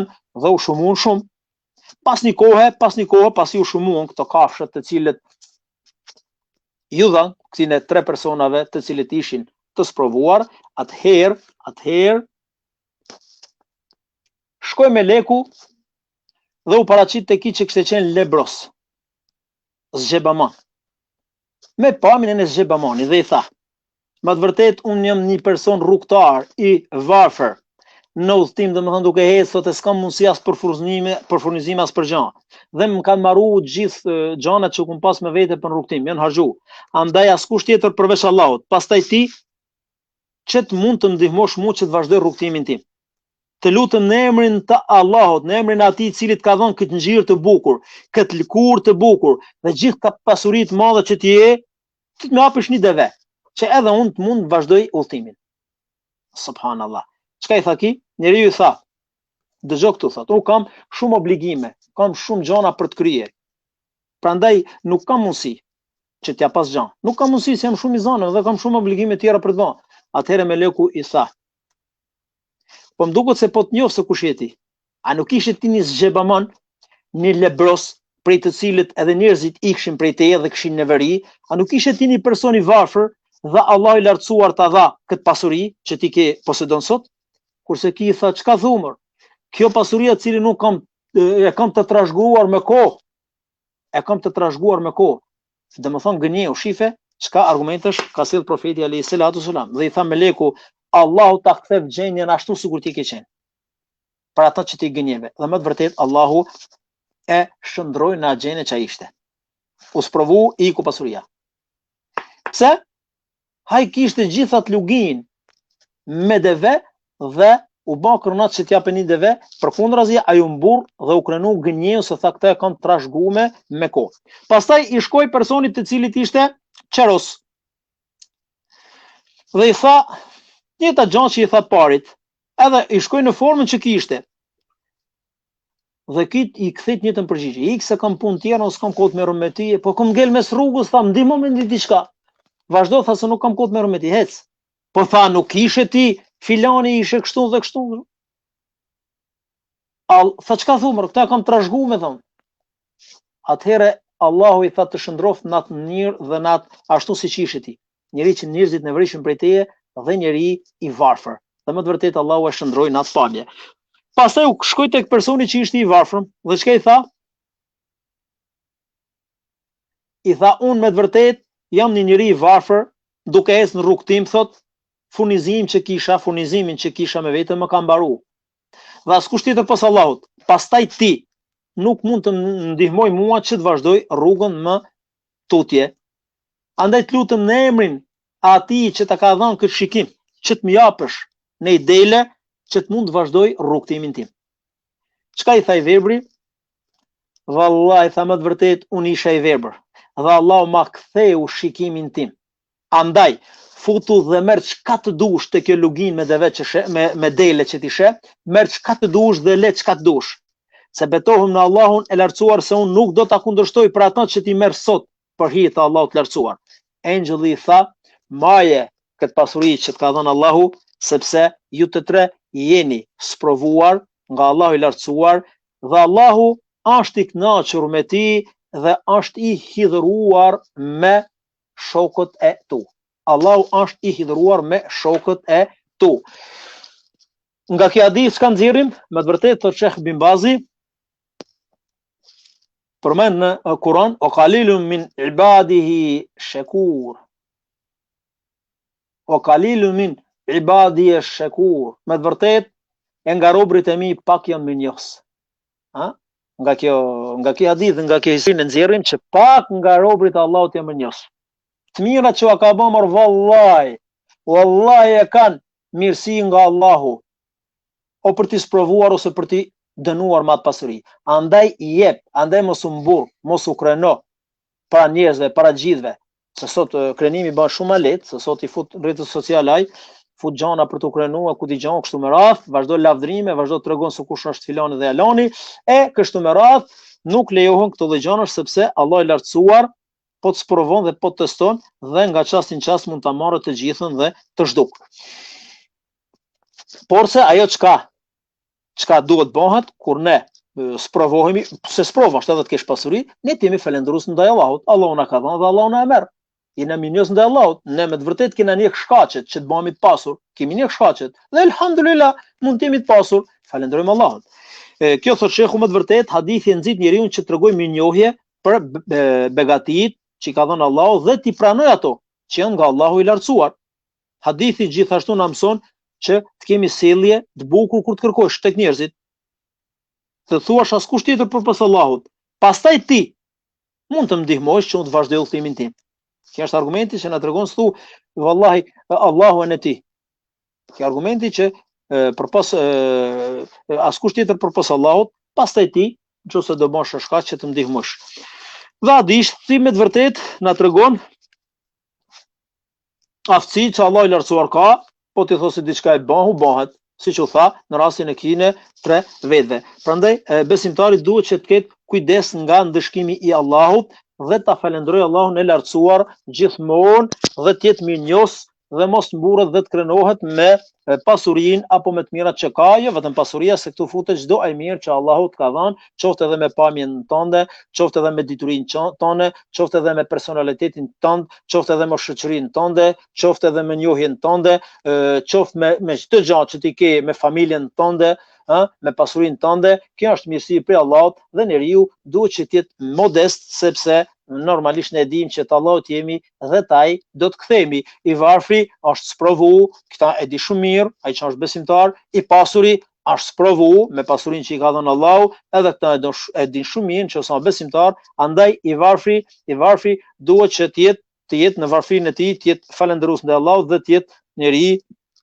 Speaker 3: dhe u shumuan shumë. Pas një kohe, pasi u shumuan këto kafshët të cilët ju dhan këtine 3 personave të cilët ishin të sprovuar, atëherë shkoi Meleku dhe u paraqit tek ai që kishte qenë lebros, zgjebaman. Me pamjen e zgjebamanit dhe i tha: "Me të vërtet unë jam një person rrugtar i varfër në udhtim, domethënë duke ecë sot e s'kam mundësi as për furnizime as për gjë. Dhe më kanë marrë gjithë gjanat që kum pas me vete për rrugtim, janë harxhu. Andaj askush tjetër përveç Allahut. Pastaj ti që të mund të më ndihmosh mua që të vazhdoj rrugtimin tim. Të lutem në emrin të Allahut, në emrin e atij i cili të ka dhënë këtë ngjyrë të bukur, këtë lëkurë të bukur dhe gjithë ka pasuri të madhe që ti je, ti të më japësh një deve, që edhe unë të mund të vazhdoj udhtimin." Subhanallah. Çka i tha ki? Njeriu i tha: "Dëgjoj këtu, thot, unë kam shumë obligime, kam shumë gjëra për të kryer. Prandaj nuk kam mundësi që t'ja pas gjën. Nuk kam mundësi se jam shumë i zanë dhe kam shumë obligime tjera për të bërë." Atëherë Meleku i tha: "Po më duket se po të njoh se kush je ti. A nuk ishe ti një zgjebaman, një lebros, prej të cilët edhe njerëzit ikshin prej teje dhe kishin neveri? A nuk ishe ti një person i varfër dhe Allah i lartësuar ta dha këtë pasuri që ti ke posedon sot?" Kurse ki i tha: "Çka thumër? Kjo pasuria e cilën nuk e kam të trashëguar me kohë. Domethënë gënjeu, shife, çka argumentesh ka sill profeti alayhis salatu sallam. Dhe i tha Meleku: "Allahu ta kthef gjendjen ashtu sikur ti ke qenë. Për ata që ti gënjeve." Dhe më të vërtet Allahu e shndroi në gjendjen që ai ishte. U sprovu iku pasuria. Pse? Ai kishte gjithat lugin me deve dhe u bë kronat që t'jape një deve, përkundrazi ai u mburr dhe u krenu gënjeu se tha këta e kanë trashëguar me kohë. Pastaj i shkoi personit të cilit ishte qeros. Dhe i tha njëta gjë që i tha parit, edhe i shkoi në formën që kishte. Dhe kit i kthit njëtën përgjigje: "Ik se kam punë tjera, ose kam kohë të merrem me ty, po kam ngel mes rrugës, tha, ndihmo me diçka." Vazhdo, tha, se nuk kam kohë të merrem me ty, hec. Po tha, nuk ishe ti filani ishe kështu dhe kështu. Tha, çka thumër, këta kam trashëguar me thon. Atëherë Allahu i tha të shndroft në atë mënyrë dhe në atë ashtu siç ishe ti. Njëri që njerëzit nevorishin prej teje dhe njëri i varfër. Dhe më të vërtet Allahu e shndroi në atë pamje. Pastaj u shkoi tek personi që ishte i varfër dhe çka i tha? I tha, unë me të vërtet jam një njeri i varfër, duke ecë në rrugtim, thot, furnizimin që kisha me vete më ka mbaru. Dhe askush tjetër pas Allahut. Pastaj ti nuk mund të ndihmoj mua që të vazhdoj rrugën më tutje. Andaj të lutem në emrin atij që ta ka dhënë këtë shikim, që të më japësh në idele që të mund të vazhdoj rrugtimin tim. Çka i tha i verbri? Vallahi, tha, më të vërtet unë isha i verbër dhe Allahu ma ktheu shikimin tim. Andaj futu dhe merr çka të dush te kjo lugin me deve që me dele që ti sheh, merr çka të dush dhe le çka të dush. Se betohem në Allahun e lartësuar se unë nuk do ta kundërshtoj për atë që ti merr sot për hir të Allahut të lartësuar. Engjëlli i tha, maje këtë pasuri që të ka dhënë Allahu, sepse ju të tre jeni sprovuar nga Allahu i lartësuar dhe Allahu është i kënaqur me ti dhe është i hidhëruar me shokët e tu. Allahu është i hidhëruar me shokët e tu. Nga kjo hadith s'ka nxjerrim, me të vërtetë thotë Sheikh Bin Bazi, përmend në Kur'an, o qalilun min ibadihi shakur. O qalilun min ibadihi shakur. Me të vërtetë e nga robrit e mi pak janë mirënjohës. Nga kjo hadith, nga kjo historinë nxjerrim që pak nga robrit e Allahut janë mirënjohës. Të mirat që ka bëmër vallahi e kanë mirësi nga Allahu, o për t'i sprovuar ose për t'i dënuar me atë pasuri. Andaj jep, andaj mos u mburr, mos u kreno para njerëzve, para gjithëve. Se sot krenimi bën shumë më lehtë, se sot i fut rrjetet sociale ai, fut gjana për t'u krenuar, ku di gjana kështu me radh, vazhdo lavdrime, vazhdo tregon se kush është filani dhe alani, e kështu me radh nuk lejohen këto lloj gjanash sepse Allah i lartësuar po të sprovon dhe po të teston dhe nga çasti në çast mund ta marrë të gjithën dhe të zhduk. Por se ajo çka duhet bëhet kur ne sprovohemi, se sprovosh edhe të kesh pasuri, ne jemi falendërues ndaj Allahut. Allahu na ka dhënë dhe Allahu na e merr. Jena mirënjohës ndaj Allahut. Ne me të vërtetë kena një shkaqet që të bëhemi të pasur, kemi një shkaqet dhe elhamdulillah mund të jemi të pasur. Falenderojmë Allahun. Kjo thotë shehu me të vërtetë hadithi nxit njeriu që tregoj mirënjohje për begatit që i ka dhënë Allahu dhe ti pranoj ato që janë nga Allahu i lartësuar. Hadithi gjithashtu na mëson që të kemi sjellje të bukur kur të kërkosh tek njerëzit. Të thuash askush tjetër përpas Allahut. Pastaj ti mund të më ndihmosh që unë të vazhdoj udhëtimin tim. Kjo është argumenti që na tregon se thu vallahi Allahu e ti. Kjo argumenti që përpas askush tjetër përpas Allahut, pastaj ti nëse do bësh shkaq që të më ndihmosh. Dhe hadithi me të vërtetë na tregon aftësi që Allah i lartësuar ka, po ti thosë diçka e bëhet, siç u tha në rastin e kine 3 vetëve. Prandaj besimtari duhet që të ketë kujdes nga ndëshkimi i Allahut dhe ta falenderojë Allahun e lartësuar gjithmonë dhe të jetë mirënjohës dhe mos mburret dhe të krenohet me pasurinë apo me të mirat që ka, jo vetëm pasuria, se këtu futet çdo ai mirë që Allahu të ka dhënë, qoftë edhe me pamjen tënde, qoftë edhe me diturinë tënde, qoftë edhe me personalitetin tënd, qoftë edhe me shoqërinë tënde, qoftë edhe me njohjen tënde, qoftë me çdo gjë që ti ke me familjen tënde, me pasurinë tënde. Kjo është mirësi prej Allahut dhe njeriu duhet që të jetë modest, sepse normalisht ne dim që të Allahut jemi dhe taj do të kthehemi. I varfri është sprovu, këta e di shumë mirë, ai që është besimtar, i pasuri është sprovu me pasurinë që i ka dhënë Allahu, edhe këta e din shumë mirë që është besimtar, andaj i varfri duhet që të jetë në varfrinë e tij, të jetë falendërues ndaj Allahut dhe të jetë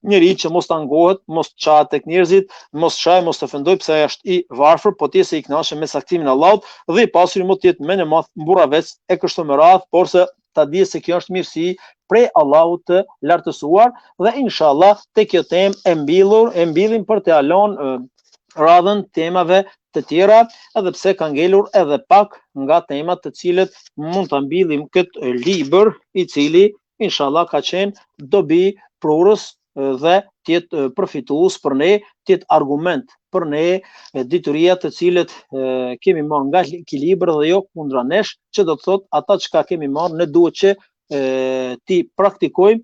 Speaker 3: njeri që mos të angohet, mos të qahet tek njerëzit, mos të ofendoj pse ai është i varfër, po të jetë i kënaqur me saktimin e Allahut dhe i pasuri mund të jetë më në madh mburravec e kështu me radh, por se ta di se kjo është mirësi prej Allahut të lartësuar dhe inshallah te kjo temë e mbillim për të alon radhën temave të tjera, edhe pse ka ngelur edhe pak nga temat të cilët mund ta mbillim këtë libër i cili inshallah ka qenë dobi prurës dhe të jetë përfitues për ne, të jetë argument për ne, dituria të cilët kemi marrë nga ky libër dhe jo kundra nesh, që do të thotë ata çka kemi marrë ne duhet që ti praktikojmë,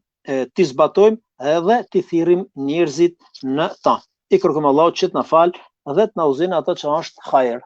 Speaker 3: ti zbatojmë edhe ti thirrim njerëzit në ta. I kërkojmë Allahut që të na falë dhe të na uzojë ato që është hajër.